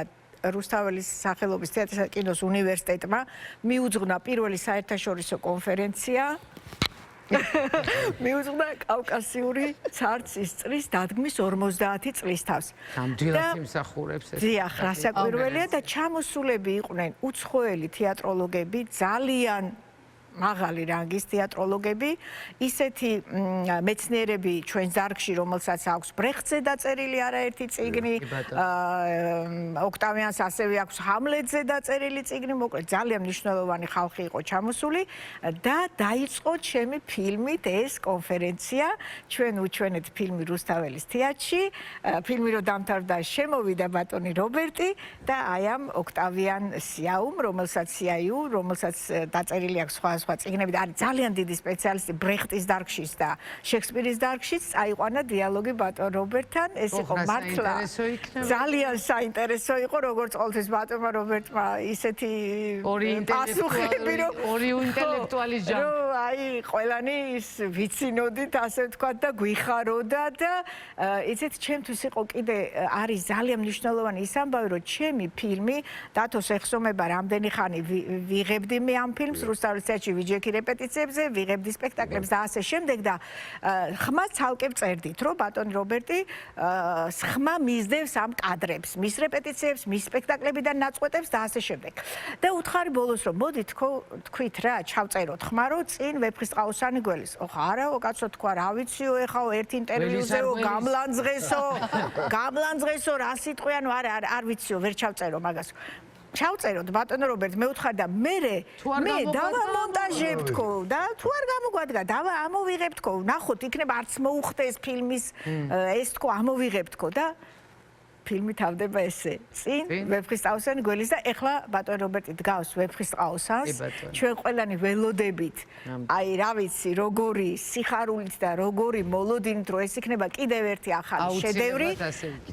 რუსთაველის სახელობის თეატრისა და კინოს უნივერსიტეტმა მიუძღვნა პირველი საერთაშორისო კონფერენცია მიუძღვნა კავკასიური ცარცის წრის დადგმის 50 წლის თავს. ნამდვილად იმსახურებს ეს. დიახ, რასაკვირველია და ჩამოსულები იყვნენ უცხოელი თეატროლოგები, ძალიან მაღალი რანგის თეატროლოგები, ისეთი მეცნიერები ჩვენს დარგში, რომელსაც აქვს ბრეხტზე დაწერილი არაერთი წიგნი, ოქტავიანს ასევე აქვს ჰამლეტზე დაწერილი წიგნი, მოკლედ ძალიან მნიშვნელოვანი ხალხი იყო ჩამოსული და დაიწყო ჩემი ფილმით ეს კონფერენცია, ჩვენ უჩვენეთ ფილმი რუსთაველის თეატრში, ფილმი რო დამთავრდა შემოვიდა ბატონი რობერტი და აი ამ ოქტავიან სიაუმ, რომელსაც დაწერილი აქვს სხვა წიგნები და არის ძალიან დიდი სპეციალისტი ბრეხტის დარგშიც და შექსპირის დარგშიც წაიყვანა დიალოგი ბატონ რობერტთან. ეს იყო მართლა ძალიან საინტერესო იყო, როგორც ყოველთვის ბატონმა რობერტმა ისეთი პასუხები რომ ორი ინტელექტუალის ჯამი. აი ყველანი ის ვიცინოდით ასე ვთქვათ და გვიხაროდა და იცით ჩემთვის იყო კიდე არის ძალიან მნიშვნელოვანი ის ამბავი რომ ჩემი ფილმი დათოს ეხსომება რამდენი ხანი ვიღებდი მე ამ ფილმს რუსთაველის თეატრში ვიჯექი რეპეტიციებზე, ვიღებდი სპექტაკლებს და ასე შემდეგ და ხმას ცალკე ვწერდით, რომ ბატონი რობერტი ხმა მისდევს ამ კადრებს, მის რეპეტიციებს, მის სპექტაკლებიდან ნაწყვეტებს და ასე შემდეგ. და უთხარი ბოლოს რომ მოდი თქვით რა, ჩავწეროთ ხმა რომ წინ ვეფხისტყაოსანი გველის. ოხ არაო კაცო თქვა რა ვიციო ეხაო ერთ ინტერვიუზეო გამლანძღესო რა სიტყვიანო არ ვიციო ვერ ჩავწერო მაგას. ჩავწეროთ ბატონო რობერტ მე ვთხარ და მე დავამონტაჟებთქო და თუ არ გამოგვადგა ამოვიღებთქო ნახოთ იქნება არც მოუხდეს ფილმის ეს თქო ამოვიღებთქო და ფილმი თავდება ესე. წინ ვეფხისტყაოსანი გველის და ეხლა ბატონ რობერტი დგავს ვეფხისტყაოსანს. ჩვენ ყველანი ველოდებით. აი, რა ვიცი, როგორი სიხარულით და როგორი მოლოდინით რომ ეს იქნება კიდევ ერთი ახალი შედევრი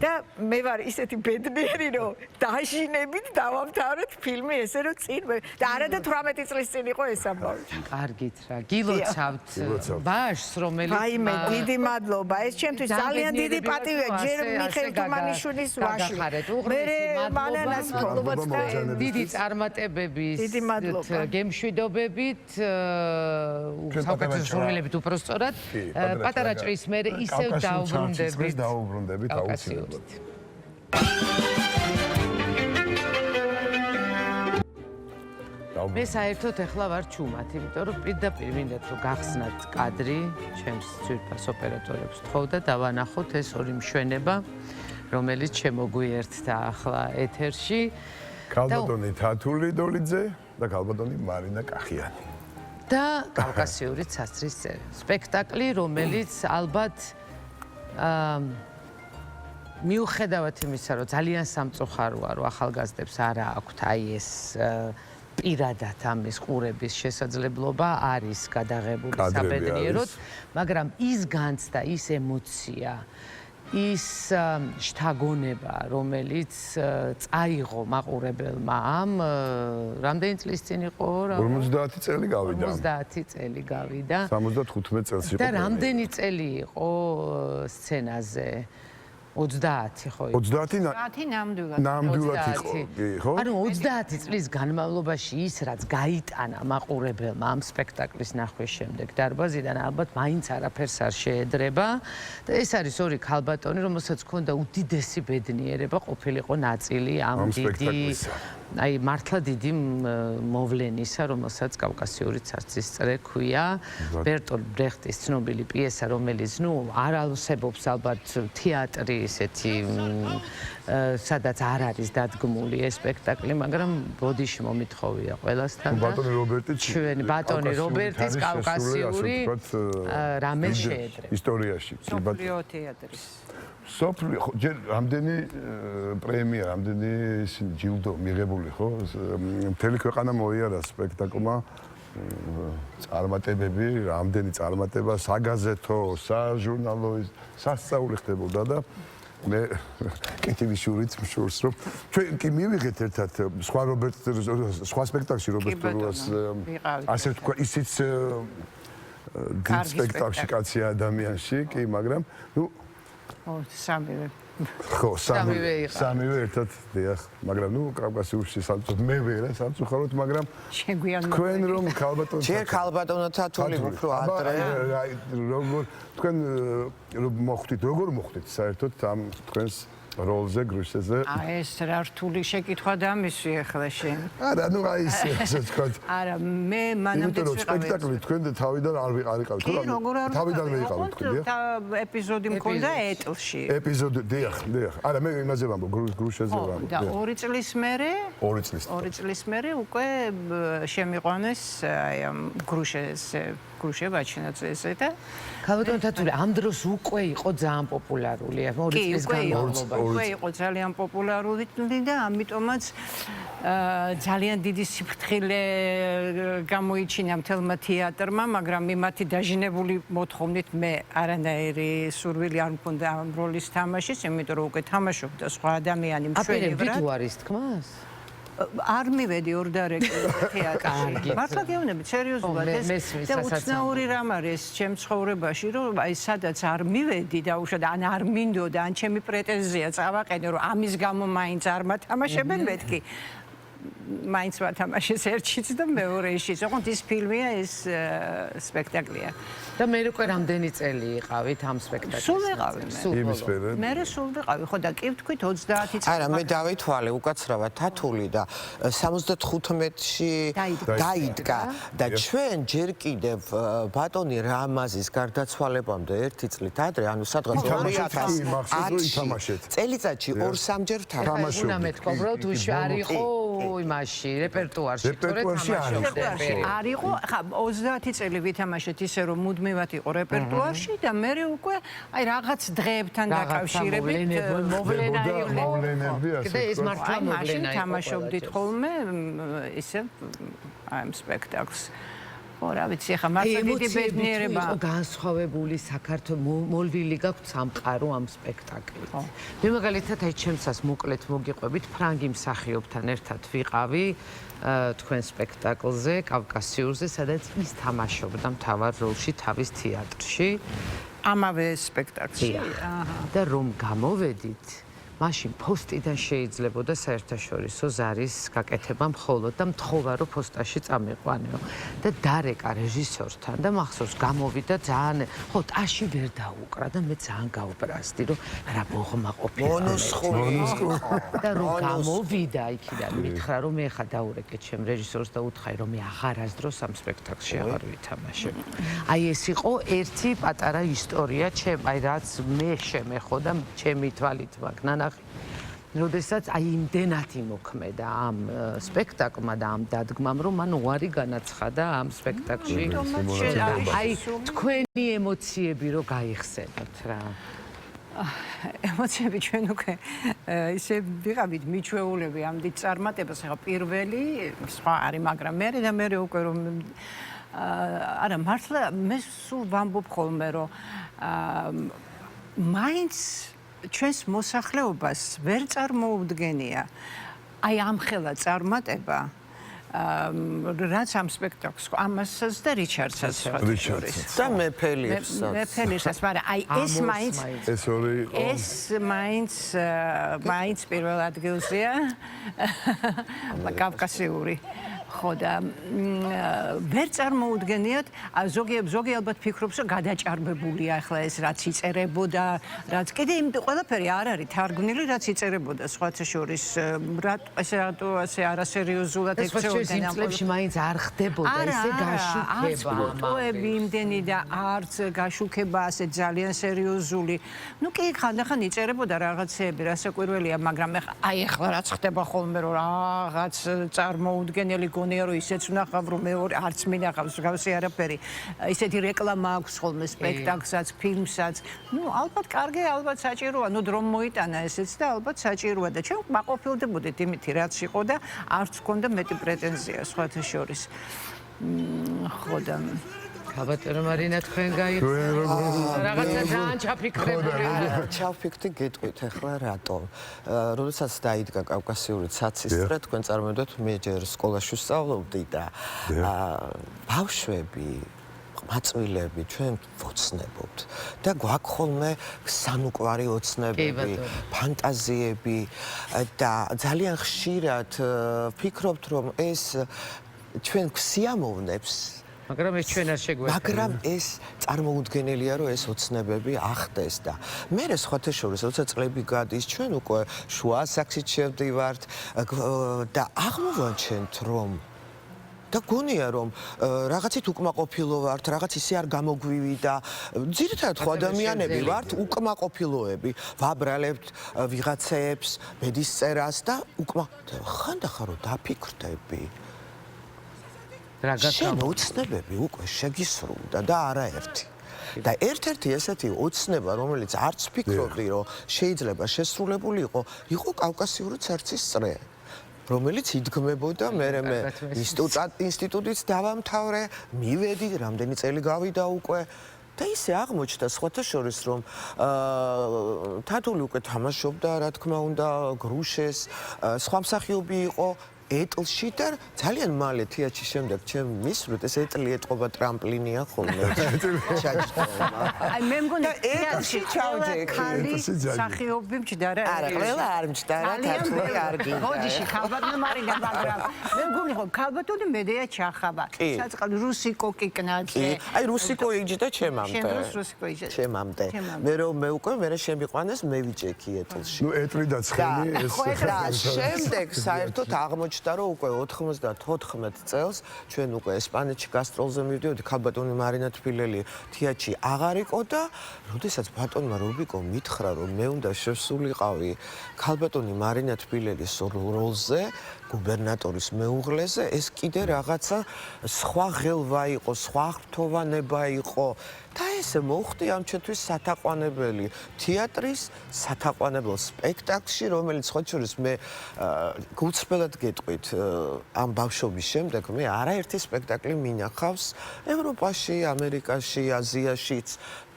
და მე ვარ ისეთი ბედნიერი რომ დაშინებით დავამთავრეთ ფილმი ესე რომ წინ და არა და 18 წლის წინ იყო ეს ამბავი. კარგით რა. გილოცავთ ბაშს რომელიც აიმე დიდი მადლობა. ეს ჩემთვის ძალიან დიდი პატივია ჯერ მიხეილ თუმანიშვილის ვაჟი. მე მანანას მადლობა და დიდი წარმატებების გემშვიდობებით საუკეთესო სურვილებით უпростоრად პატარა ჭრის მე ისევ დაუბრუნდებით აუცილებლად. მე საერთოდ ეხლა ვარ ჩუმად, იმიტომ რომ პირდაპირ მინდათ რომ გახსნათ კადრი, ჩემს ძვირფას ოპერატორებს თხოვ და დავანახოთ ეს ორი მშვენება, რომელიც შემოგვიერთდა ახლა ეთერში. ქალბატონი თათული დოლიძე და ქალბატონი მარინა კახიანი. და კავკასიური ცასრის წერი. სპექტაკლი, რომელიც ალბათ მიუხედავად იმისა, რომ ძალიან სამწუხაროა, რომ ახალგაზრდებს არა აქვთ აი ეს პირადად ამის ყურების შესაძლებლობა არის გადაღებული საბედნიეროდ, მაგრამ ის განცდა, ის ემოცია, ის შთაგონება, რომელიც წაიღო მაყურებელმა ამ რამდენი წლის წინ იყო? 50 წელი გავიდა. 50 წელი გავიდა. 75 წელს იყო. და რამდენი წელი იყო სცენაზე? 30 ხო? 30 ნამდვილად. ნამდვილად იყო, ხო? ანუ 30 წლის განმავლობაში ის რაც გაიტანა მაყურებელმა ამ სპექტაკლის ნახვის შემდეგ დარბაზიდან ალბათ მაინც არაფერს არ შეედრება და ეს არის ორი ქალბატონი, რომელსაც ჰქონდა უდიდესი ბედნიერება ყოფილიყო ნაწილი ამ დიდი აი მართლა დიდი მოვლენისა, რომელსაც კავკასიური ცარცის წრე ქვია. ბერტოლტ ბრეხტის ცნობილი პიესა, რომელიც არ არსებობს ალბათ თეატრი ესეთი სადაც არ არის დადგმული ეს სპექტაკლი, მაგრამ ბოდიში მომითხოვია ყველასთან და ბატონი რობერტი ჩვენი ბატონი რობერტის კავკასიური რამე შეედრება ისტორიაში. სოფლიო თეატრის სოფლიო ჯერ რამდენი პრემია, რამდენი ჯილდო მიღებული ხო? მთელი ქვეყანა მოიარა სპექტაკლმა. წარმატებები, რამდენი წარმატება საგაზეთო, საჟურნალო, სასწაული ხდებოდა და მე კეთილი შურით მშურს რომ ჩვენ კი მივიღეთ ერთად სხვა სპექტაკლში რობერტ რუას ასე თქვა ისიც დიდ სპექტაკლში კაცი ადამიანში კი მაგრამ სამივე ხო სამივე ერთად დიახ მაგრამ კავკასიურში სამწუხაროდ მე ვერა სამწუხაროდ მაგრამ თქვენ რომ ქალბატონო ჯერ ქალბატონო თათული უფრო ადრე როგორ თქვენ როგორ მოხვდით საერთოდ ამ თქვენს როლზე გრუშეზე ეს რა რთული შეკითხვა დამისვი ახლა შენ არა ნუ აი ესე თქვა არა მე მანამდე ვიყავი სპექტაკლი თქვენ თავიდან არ ვიყავით ხო თავიდან ვიყავით თქვენ ეპიზოდი მქონდა ეტლში ეპიზოდი დიახ მე იმაზე ვამბობ გრუშეზე ვამბობ და 2 წლის მერე 2 წლის მერე უკვე შემიყვანეს აი ამ გრუშე ბაჩინაძეზე და ქალბატონო თათული ამ დროს უკვე იყო ძალიან პოპულარული 2 წლის განმავლობაში უკვე იყო ძალიან პოპულარული და ამიტომაც ძალიან დიდი სიფრთხილე გამოიჩინა მთელმა თეატრმა, მაგრამ მათი დაჟინებული მოთხოვნით მე არანაირი სურვილი არ მქონდა ამ როლის თამაშის, იმიტომ რომ უკვე თამაშობდა სხვა ადამიანი მშვენივრად. აპირებდი თუ არის თქმას? არ მივედი ორდარეკი თეატრში. მართლა გეუბნები, სერიოზულად და უცნაური რამ არის ჩემ ცხოვრებაში, რომ აი სადაც არ მივედი და უშუალოდ ან არ მინდოდა, ან ჩემი პრეტენზია წავაყენე, რომ ამის გამო მაინც არ მათამაშებენ მეთქი. მაინც ვათამაშეს ერთშიც და მეორეშიც. ოღონდ ის ფილმია, ეს სპექტაკლია. და მე უკვე რამდენი წელი იყავით ამ სპექტაკლში? სულ ვიყავი მე. მე სულ ვიყავი, ხო და კი ვთქვით 30 წელი. არა, მე დავითვალე უკაცრავად თათული და 75-ში დაიდგა და ჩვენ ჯერ კიდევ ბატონი რამაზის გარდაცვალებამდე 1 წლით ადრე, ანუ სადღაც 2010 წელიწადში 2-3 ჯერ თამაშობდი. უნდა მეთქვა, რომ თუ არ იყო იმაში რეპერტუარში თორე თამაშობდა. არ იყო, ხა 30 წელი ვითამაშეთ ისე რომ მუდმივად იყო რეპერტუარში და მე უკვე აი რაღაც დღეებთან დაკავშირებით მოვლენები ასე. ეს მართლა მოვლენა იყო. თამაშობდით ხოლმე ისე აი სპექტაკლს. რა ვიცი, ხა მართლა დიდი ბედნიერება. იყო განსხვავებული საქართველოს მოლვილი გაქვთ სამყარო ამ სპექტაკლით. მე მაგალითად აი ჩემსას მოკლედ მოგიყვებით ფრანგი მსახიობთან ერთად ვიყავი თქვენ სპექტაკლზე, კავკასიურზე, სადაც ის თამაშობდა მთავარ როლში თავის თეატრში. ამავე სპექტაკლში. და რომ გამოვედით მაშინ ფოსტიდან შეიძლებოდა საერთაშორისო ზარის გაკეთება მხოლოდ და მთხოვა რომ ფოსტაში წამიყვანეო და დარეკა რეჟისორთან და მახსოვს გამოვიდა ძალიან ხო ტაში ვერ დაუკრა და მე ძალიან გავბრაზდი რომ რა ბოღმა ყოფილა და რომ გამოვიდა იქიდან მითხრა რომ მე ხა დაურეკე ჩემ რეჟისორს და უთხრა რომ მე აღარასდროს ამ სპექტაკლში აღარ ვითამაშებ. აი ეს იყო ერთი პატარა ისტორია ჩემ აი რაც მე შემეხო და ჩემი თვალით მაგ ნანა როდესაც აი იმდენად იმოქმედა ამ სპექტაკლმა და ამ დადგმამ, რომ მან უარი განაცხადა ამ სპექტაკლში. აი თქვენი ემოციები რო გაიხსენოთ რა. ემოციები ჩვენ უკვე ისე ვიყავით მიჩვეულები ამ დიდ წარმატებას, ახლა პირველი სხვა არის, მაგრამ მე უკვე რომ არა მართლა მე სულ ვამბობ ხოლმე რომ მაინც ჩვენს მოსახლეობას ვერ წარმოუდგენია აი ამ ხელა წარმატება რაც ამ სპექტაკლს ამასაც და რიჩარდსაც და მეფელიერსაც მაგრამ აი ეს მაინც ეს მაინც პირველ ადგილზეა კავკასიური ხო და ვერ წარმოუდგენიათ ზოგი ალბათ ფიქრობს რომ გადაჭარბებულია ახლა ეს რაც იწერებოდა რაც კიდე იმ ყველაფერი არ არის თარგმნილი რაც იწერებოდა სხვათა შორის რატო ასე არასერიოზულად ექცეოდა იმ წლებში მაინც არ ხდებოდა ესე გაშუქება ფოტოები იმდენი და არც გაშუქება ასე ძალიან სერიოზული ნუ კი ხანდახან იწერებოდა რაღაცეები რასაკვირველია მაგრამ აი ახლა რაც ხდება ხოლმე რომ რაღაც წარმოუდგენელი გონია რომ ისეც ვნახავ რომ მეორე არც მინახავს გავსი არაფერი ისეთი რეკლამა აქვს ხოლმე სპექტაკლსაც ფილმსაც ნუ ალბათ კარგი ალბათ საჭიროა ნუ დრომ მოიტანა ესეც და ალბათ საჭიროა და ჩვენ მაყოფილდებოდით იმით რაც იყო და არც გქონდა მეტი პრეტენზია სხვათა შორის ხო და გაბატონო მარინა თქვენ რაღაცა ძალიან ჩაფიქრებული ჩავფიქრდი გეტყვით ახლა რატომ როდესაც დაიდგა კავკასიური საცისტრე თქვენ წარმოვიდგინოთ მე ჯერ სკოლაში ვსწავლობდი და ბავშვები მაწვილები ჩვენ ვოცნებობთ და გვაქვს ხოლმე სანუკვარი ოცნებები ფანტაზიები და ძალიან ხშირად ვფიქრობთ რომ ეს ჩვენ გვსიამოვნებს მაგრამ ეს ჩვენ არ შეგვეცემა. მაგრამ ეს წარმოუდგენელია, რომ ეს ოცნებები ახდეს და მე სხვათა შორის, როცა წლები გადის, ჩვენ უკვე შუა ასაკში შევდივართ და აღმოვაჩენთ, რომ და გონია რომ რაღაცით უკმაყოფილო ვართ, რაღაც ისე არ გამოგვივიდა. ძირითადად ხო ადამიანები ვართ უკმაყოფილოები. ვაბრალებთ ვიღაცებს, ბედისწერას და ხანდახან რომ დაფიქრდები. შენ ოცნებები უკვე შეგისრულდა და არაერთი. და ერთ-ერთი ესეთი ოცნება, რომელიც არც ფიქრობდი, რომ შეიძლება შესრულებული იყო კავკასიური ცერცის წრე. რომელიც იდგმებოდა მე ინსტიტუტიც დავამთავრე, მივედი, რამდენი წელი გავიდა უკვე და ისე აღმოჩნდა სხვათა შორის რომ თათული უკვე თამაშობდა, რა თქმა უნდა, გრუშეს, სხვა მსახიობი იყო ეტლში და ძალიან მალე თეატრში შემდეგ ჩემ მისვლით ეს ეტლი ეტყობა ტრამპლინია ხოლმე. აი მე მგონი ეტლში ჩავჯექი. მსახიობი მჭდარა. არა, ყველა არ მჭდარა, თათული არ გინდა. გოდიში ხალბატონი მარინა მაგრამ მე მგონი ხო ხალბატონი მედეა ჩახაბა. საწყალ რუსიკო კიკნაძე. აი რუსიკო იჯდა ჩემამდე. შენ რუსიკო იჯდა. ჩემამდე. მე რომ მე უკვე მე შემიყვანეს მე ვიჭექი ეტლში. ნუ ეტლი და ცხენი ეს და შემდეგ საერთოდ აღმოჩნდა გაჩნდა რომ უკვე 94 წელს ჩვენ უკვე ესპანეთში გასტროლზე მივდიოდი ქალბატონი მარინა თბილელი თეატრში აღარ იყო და როდესაც ბატონმა რობიკომ მითხრა რომ მე უნდა შევსულიყავი ქალბატონი მარინა თბილელის როლზე გუბერნატორის მეუღლეზე ეს კიდე რაღაცა სხვა ღელვა იყო, სხვა ხრთოვანება იყო და ესე მოხდი ამ ჩვენთვის სათაყვანებელი თეატრის სათაყვანებელ სპექტაკლში, რომელიც ხო შორის მე გულწრფელად გეტყვით ამ ბავშვობის შემდეგ მე არაერთი სპექტაკლი მინახავს ევროპაში, ამერიკაში, აზიაშიც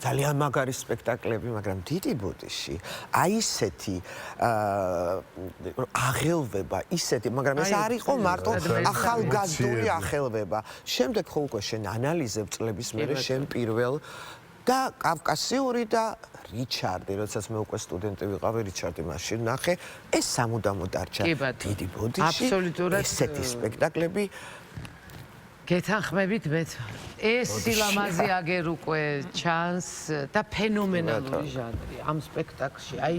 ძალიან მაგარი სპექტაკლები, მაგრამ დიდი ბოდიში აი ისეთი აღელვება, ისეთი, მაგრამ ეს არ იყო მარტო ახალგაზრდული ახელვება. შემდეგ ხო უკვე შენ ანალიზებ წლების მერე შენ პირველ და კავკასიური და რიჩარდი, როდესაც მე უკვე სტუდენტი ვიყავი, რიჩარდი მაშინ ნახე, ეს სამუდამოდ დარჩა დიდი ბოდიში. ესეთი სპექტაკლები გეთანხმებით მეც ეს სილამაზე აგერ უკვე ჩანს და ფენომენალური ჟანრი ამ სპექტაკლში. აი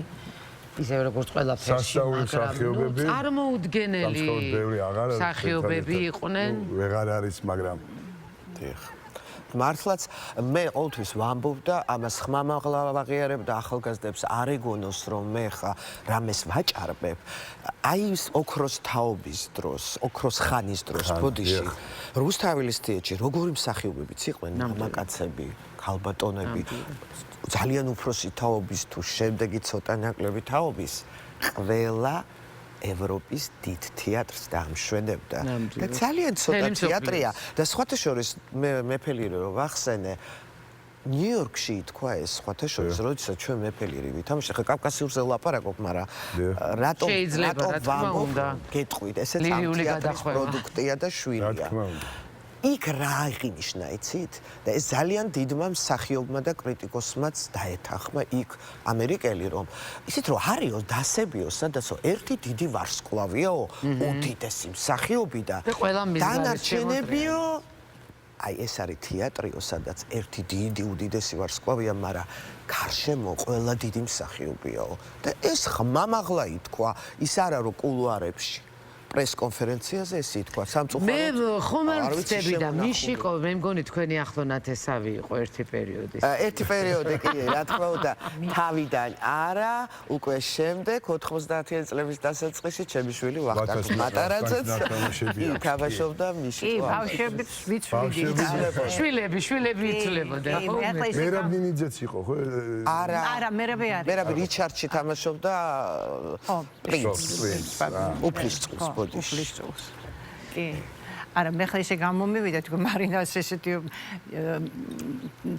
ისე როგორც ყველაფერში, მაგრამ წარმოუდგენელი მსახიობები იყვნენ. ვეღარ არის, მაგრამ დიახ. მართლაც მე ყოველთვის ვამბობ და ამას ხმამაღლა ვაღიარებ და ახალგაზრდებს არ ეგონოს რომ მე ხა რამეს ვაჭარბებ. აი ის ოქროს თაობის დროს, ოქროს ხანის დროს ბოდიში რუსთაველის თეატრში როგორი მსახიობებიც იყვნენ მამაკაცები, ქალბატონები, ძალიან უფროსი თაობის თუ შემდეგი ცოტა ნაკლები თაობის ყველა ევროპის დიდ თეატრს დაამშვენებდა და ძალიან ცოტა თეატრია და სხვათა შორის მე მეფელირო რომ ვახსენე ნიუ-იორკში თქვა ეს სხვათა შორის როდესაც ჩვენ მეფელირი ვითამაშე ხა კავკასიურზე ლაპარაკობ მაგრამ რატომ ვამბობ გეტყვით ესეც ამ თეატრის პროდუქტია და შვილია იქ რა აღინიშნა იცით და ეს ძალიან დიდმა მსახიობმა და კრიტიკოსმაც დაეთანხმა იქ ამერიკელი რომ ისეთ რომ არისო დასებიო სადაცო ერთი დიდი ვარსკვლავიაო უდიდესი მსახიობი და დანარჩენებიო აი ეს არის თეატრიო სადაც ერთი დიდი უდიდესი ვარსკვლავია მაგრამ გარშემო ყველა დიდი მსახიობიაო და ეს ხმამაღლა ითქვა ის არა რომ კულუარებში პრეს-კონფერენციაზე ეს ითქვა სამწუხაროდ მე ხომ არ ვწდები და მიშიკო მე მგონი თქვენი ახლონათესავი იყო ერთი პერიოდი კი რა თქმა უნდა თავიდან არა უკვე შემდეგ 90-იან წლების დასაწყისში ჩემი შვილი ვახტანგ მატარაძეც თამაშობდა მიშიკო კი ბავშვებიც ვიცვლიდი შვილები იცვლებოდა მერაბ ნინიძეც იყო ხო არა მერაბი არის მერაბი რიჩარდში თამაშობდა პრინცს უფლისწულს უფლისწულს. კი. არა მე ხა ისე გამომივიდა თქო მარინას ესეთი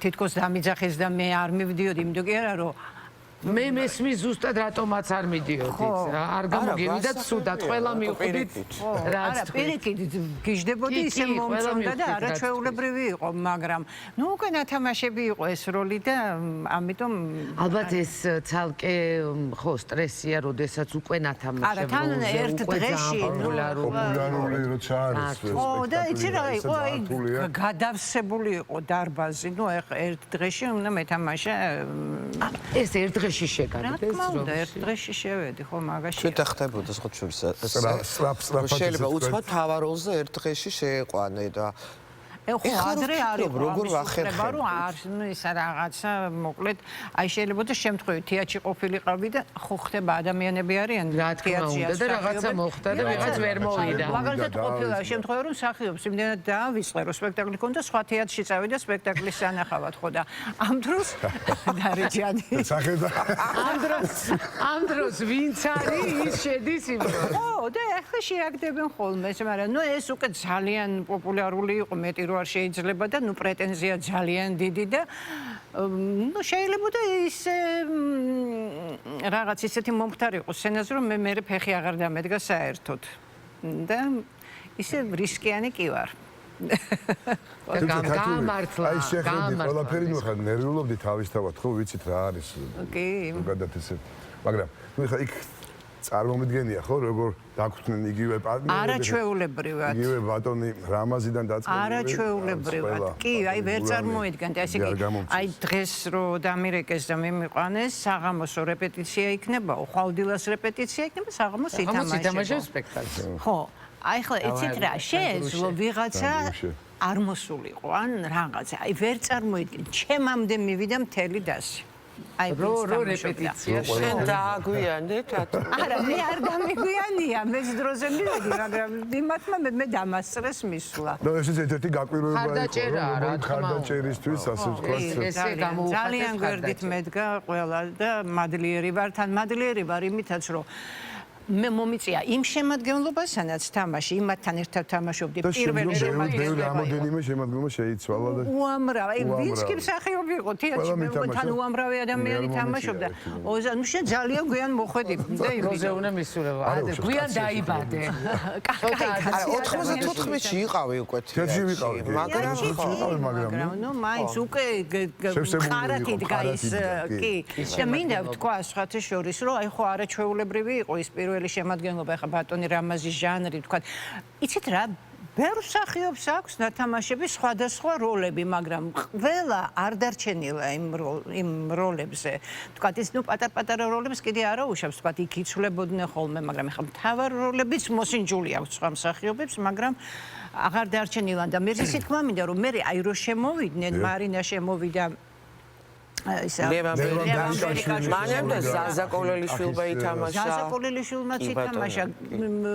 თითქოს დამიძახეს და მე არ მივდიოდი იმიტომ კი არა რომ მე მესმის ზუსტად რატომაც არ მიდიოდით არ გამოგივიდათ სუდად ყველა მივხვდით არა პირიქით გიждდებოდი ისე მომწონდა და არაჩვეულებრივი იყო მაგრამ ნუ უკვე ნათამაშები იყო ეს როლი და ამიტომ ალბათ ეს ცალკე ხო სტრესია როდესაც უკვე ნათამაშები არა თან ერთ დღეში პოპულარული როცა არის ხო და იცი რა იყო აი გადავსებული იყო დარბაზი ნუ ეხ ერთ დღეში უნდა მეთამაშა ეს ერთ დღეში შეგაგდეს რომ ერთ დღეში შევედი ხო მაგაში ჩვენ ხდებოდა სხვა შორის შეიძლება უცხო თავაროლზე ერთ დღეში შეეყვანე და ხო ადრე არის როგორ ვახერხებ რომ არ ისა რაღაცა მოკლედ აი შეიძლება და შემთხვევით თეატრში ყოფილიყავი და ხო ხდება ადამიანები არიან თეატრში და რაღაცა მოხდა და ვიღაც ვერ მოვიდა მაგალითად ყოფილა შემთხვევა რომ მსახიობს იმდენად დაავიწყე რომ სპექტაკლი ქონდა სხვა თეატრში წავიდა სპექტაკლის სანახავად ხო და ამ დროს დარეჯანი ამ დროს ვინც არის ის შედის იმ ხო და ახლა შეაგდებენ ხოლმე მაგრამ ნუ ეს უკვე ძალიან პოპულარული იყო მეტი არ შეიძლება და ნუ პრეტენზია ძალიან დიდი და ნუ შეიძლება და ისე რაღაც ისეთი მომხდარი იყო სცენაზე რომ მე ფეხი აღარ დამედგა საერთოდ და ისე რისკიანი კი ვარ გამართლა აი შეხედი ყველაფერი ნუ ხა ნერვიულობდი თავისთავად ხო ვიცით რა არის კი ზოგადად ესე მაგრამ ნუ ხა იქ წარმომიდგენია ხო როგორ დაგვწნენ იგივე პარტნიორები არაჩვეულებრივად იგივე ბატონი რამაზიდან დაწყებული არაჩვეულებრივად კი აი ვერ წარმოიდგენთ ესე იგი აი დღეს რო დამირეკეს და მიმიყვანეს საღამოსო რეპეტიცია იქნება ხვალდილას რეპეტიცია იქნება საღამოს ითამაშება სპექტაკლი ხო აი ხლა იცით რა, შეეძლო ვიღაცა არ მოსულიყო, ან რაღაცა. აი ვერ წარმოიდგენ, ჩემამდე მივიდა მთელი დასი. აი რო რეპეტიცია შენ დააგვიანეთ ათო. არა, მე არ გამიგვიანია, მეც დროზე მივედი, მაგრამ იმათმა მე დამასწრეს მისვლა. და ეს ერთ-ერთი გაკვირვება ხარდაჭერაა, რა თქმა უნდა. ხარდაჭერისთვის ასე ვთქვათ. ესე გამოუხატეს ძალიან გვერდით მედგა ყველა და მადლიერი ვარ, თან მადლიერი ვარ იმითაც, რომ მე მომიწია იმ შემადგენლობასანაც თამაში, იმათთან ერთად თამაშობდი პირველ შემადგენლობაში. რამოდენიმე შემადგენლობა შეიცვალა და უამრავი, ვინც კი მსახიობი იყო, თეატრში მე თან უამრავი ადამიანი თამაშობდა. ნუ შენ ძალიან გვიან მოხვედი და როზე უნდა მისულიყო. გვიან დაიბადე. არა 94-ში იყავი უკვე თეატრში ვიყავი. მაგრამ ნუ მაინც უკვე ხარათი დგა ის კი. და მინდა ვთქვა სხვათა შორის, რომ აი ხო არაჩვეულებრივი იყო ის პირველი შემადგენლობა, ახლა ბატონი რამაზის ჟანრი თქვა. იცით რა, ბევრ მსახიობს აქვს ნათამაშები სხვადასხვა როლები, მაგრამ ყველა არ დარჩენილა იმ როლებზე. თქვა ის ნუ პატარ-პატარა როლებს კიდე არა უშავს, თქვა იქ იცვლებოდნენ ხოლმე, მაგრამ ახლა მთავარ როლებიც მოსინჯული აქვს სხვა მსახიობებს, მაგრამ აღარ დარჩენილან და მე ისე თქმა მინდა რომ მე აი რო შემოვიდნენ, მარინა შემოვიდა მანამდე ზაზა კოლელიშვილმა ითამაშა. ზაზა კოლელიშვილმაც ითამაშა,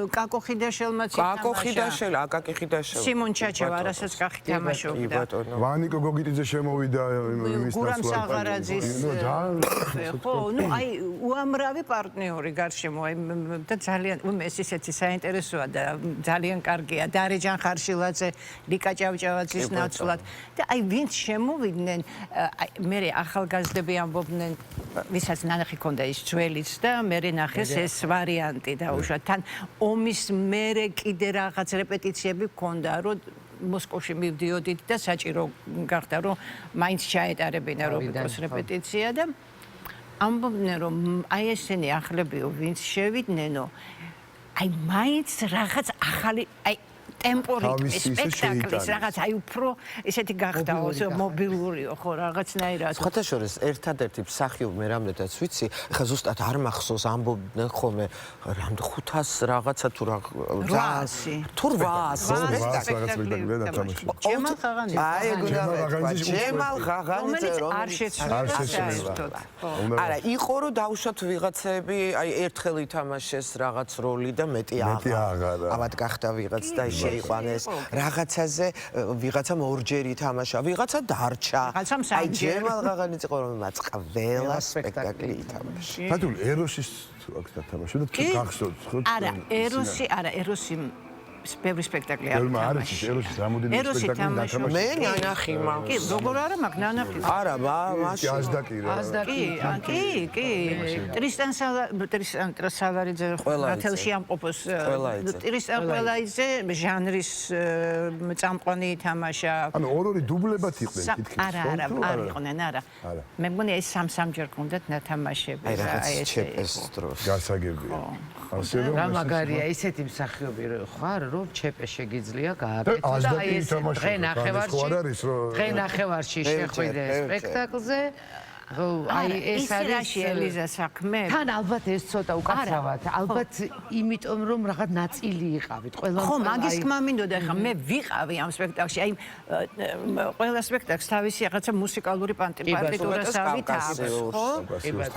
კაკო ხიდაშელმაც ითამაშა. კაკო ხიდაშელი, აკაკი ხიდაშელი. სიმონ ჩაჩევა არასაც კახი თამაშობდა. ვანიკო გოგიტიძე შემოვიდა იმის გურამ საღარაძის. ხო, ნუ აი უამრავი პარტნიორი გარშემო აი და ძალიან ეს ისეთი საინტერესოა და ძალიან კარგია. დარეჯან ხარშილაძე, ლიკა ჭავჭავაძის ნაცვლად და აი ვინც შემოვიდნენ, მე ახალგაზრდები ამბობდნენ, ვისაც ნანახი ქონდა ის ძველიც და მე ნახეს ეს ვარიანტი დაუშვათ. თან ომის მერე კიდე რაღაც რეპეტიციები ქონდა, რომ მოსკოვში მივდიოდით და საჭირო გახდა, რომ მაინც ჩაეტარებინა რობიკოს რეპეტიცია და ამბობდნენ, რომ აი ესენი ახლებიო, ვინც შევიდნენო, აი მაინც რაღაც ახალი, აი ტემპორიტმი სპექტაკლის რაღაც აი უფრო ესეთი გახდაო მობილურიო ხო რაღაცნაირად სხვათა შორის ერთადერთი მსახიობი მე რამდენადაც ვიცი ხა ზუსტად არ მახსოვს ამბობდნენ ხოლმე რამდენ 500 რაღაცა თუ რა 800 სპექტაკლი და თამაში ჯემალ ღაღანიძე აი ჯემალ ღაღანიძე არ შეცვლა არა იყო რომ დაუშვათ ვიღაცები აი ერთხელ ითამაშეს რაღაც როლი და მეტი აღარ ავად გახდა ვიღაც და იყვანეს რაღაცაზე ვიღაცამ ორჯერ ითამაშა ვიღაცა დარჩა აი ჯემალ ღაღანიძე რომელმაც ყველა სპექტაკლი ითამაშა ბატონო ეროსის აქ თამაშობდა თუ გახსოვთ ხო არა ეროსი ბევრი სპექტაკლი არ თამაში ეროსის რამოდენიმე სპექტაკლი დათამაშა მე ნანახი მაქვს კი როგორ არა მაქვს ნანახი არა მაშინ კი ტრისტან სალარიძე ნათელში ამყოფოს ტრისტან ყველაიძე ჟანრის წამყვანი ითამაშა ანუ ორი დუბლებად იყვნენ თითქოს არა იყვნენ არა მე მგონია ეს სამ-სამჯერ გქონდათ ნათამაშები აი ეს დროს გასაგებია რა მაგარია ისეთი მსახიობი ხარ რომ ჩეპე შეგიძლია გააკეთო და აი ეს დღე ნახევარში შეხვიდე სპექტაკლზე აი ეს არის ელიზა საქმე თან ალბათ ეს ცოტა უკაცრავად ალბათ იმიტომ რომ რაღაც ნაწილი იყავით ყველა ხო მაგის თქმა მინდოდა ხა მე ვიყავი ამ სპექტაკლში აი ყველა სპექტაკლს თავისი რაღაცა მუსიკალური პარტიტურასავით აქვს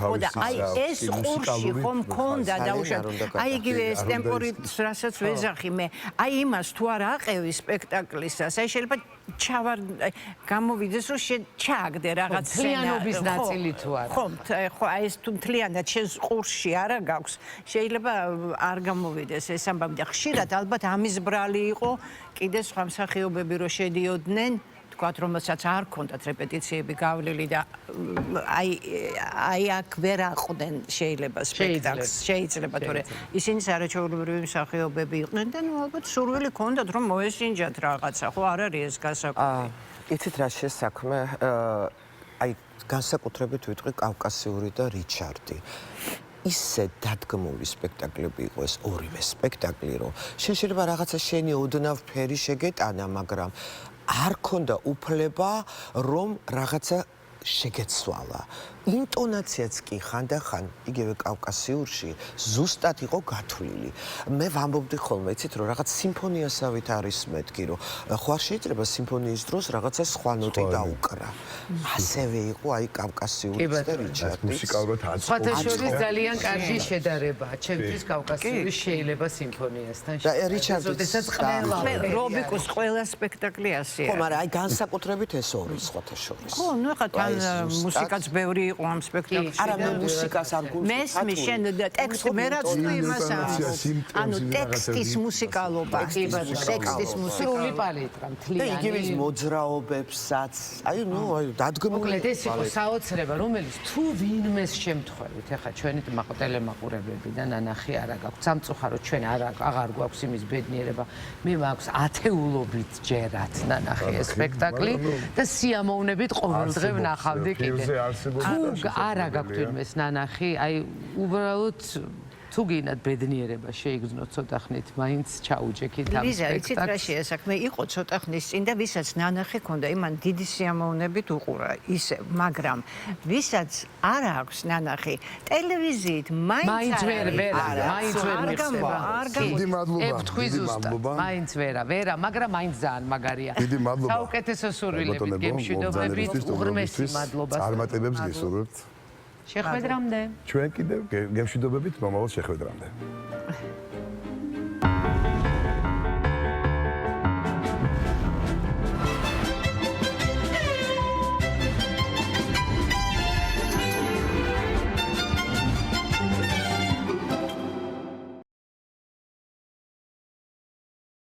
ხო და აი ეს ყურში ხომ მქონდა დაუშვათ აი იგივე ეს ტემპორით რასაც ვეძახი მე აი იმას თუ არ აყევი სპექტაკლისას აი შეიძლება ჩავარ გამოვიდეს რომ ჩააგდე რაღაც სცენარობის ნაწილი თუ არა ხო აი ეს თუ მთლიანად შენს ყურში არა გაქვს შეიძლება არ გამოვიდეს ეს ამბავი და ხშირად ალბათ ამის ბრალი იყო კიდე სხვა მსახიობები რო შედიოდნენ თქვათ რომელსაც არ ქონდათ რეპეტიციები გავლილი და აი აქ ვერ აყვნენ შეიძლება სპექტაკლს შეიძლება თორე ისინი საერთაშორისო მსახიობები იყვნენ და ნუ ალბათ სურვილი ქონდათ რომ მოესინჯათ რაღაცა ხო არ არის ეს გასაკუთრებული იცით რა შესაქმე აი განსაკუთრებით ვიტყვი კავკასიური და რიჩარდი ისე დადგმული სპექტაკლები იყო ეს ორივე სპექტაკლი რომ შეიძლება რაღაცა შენი ოდნავ ფერი შეგეტანა მაგრამ არ ქონდა უფლება რომ რაღაცა შეგეცვალა. ინტონაციაც კი ხანდახან იგივე კავკასიურში ზუსტად იყო გათვლილი. მე ვამბობდი ხოლმე, იცით რომ რაღაც სიმფონიასავით არის მეთქი, რომ ხო არ შეიძლება სიმფონიის დროს რაღაცა სხვა ნოტი დაუკრა. ასევე იყო აი კავკასიურის და რიჩარდის. მუსიკალურად სხვათა შორის ძალიან კარგი შედარება. ჩემთვის კავკასიური შეიძლება სიმფონიასთან. და რიჩარდისაც ყველა რობიკოს ყველა სპექტაკლი ასეა. ხო, მაგრამ აი განსაკუთრებით ეს ორი სხვათა შორის. ხო, ნუ ხა თან მუსიკაც ბევრი იყო ამ სპექტაკლში. არა, მე მუსიკას არ გულს მესმის შენ ტექსტი მე რაც თუ იმას ანუ ტექსტის მუსიკალობა, ტექსტის სრული პალიტრა, მთლიანი. და იგივე ის მოძრაობებსაც, აი ნუ დადგმული. მოკლედ ეს იყო საოცრება, რომელიც თუ ვინმეს შემთხვევით, ეხა ჩვენი ტელემაყურებლები და ნანახი არა გაქვთ, სამწუხაროდ ჩვენ აღარ გვაქვს იმის ბედნიერება. მე მაქვს ათეულობით ჯერათ ნანახი ეს სპექტაკლი და სიამოვნებით ყოველდღე ვნახავდი კიდე. თუ არა გაქვთ ვინმეს ნანახი, აი უბრალოდ თუ გინდათ ბედნიერება შეიგრძნოთ ცოტა ხნით, მაინც ჩაუჯექით ამ ლიზა, იცით რა სპექტაკლს. შეასაქმე? იყო ცოტა ხნის წინ და ვისაც ნანახი ქონდა, იმან დიდი სიამოვნებით უყურა ისე, მაგრამ ვისაც არ აქვს ნანახი, ტელევიზიით მაინც ვერ მიხსება. დიდი მადლობა. ევთხი ზუსტად, მაინც ვერა, მაგრამ მაინც ძალიან მაგარია. დიდი მადლობა. საუკეთესო სურვილებით, გემშვიდობებით, უღრმესი მადლობა. წარმატებებს გესურვებთ. შეხვედრამდე. ჩვენ კიდევ გემშვიდობებით მომავალ შეხვედრამდე.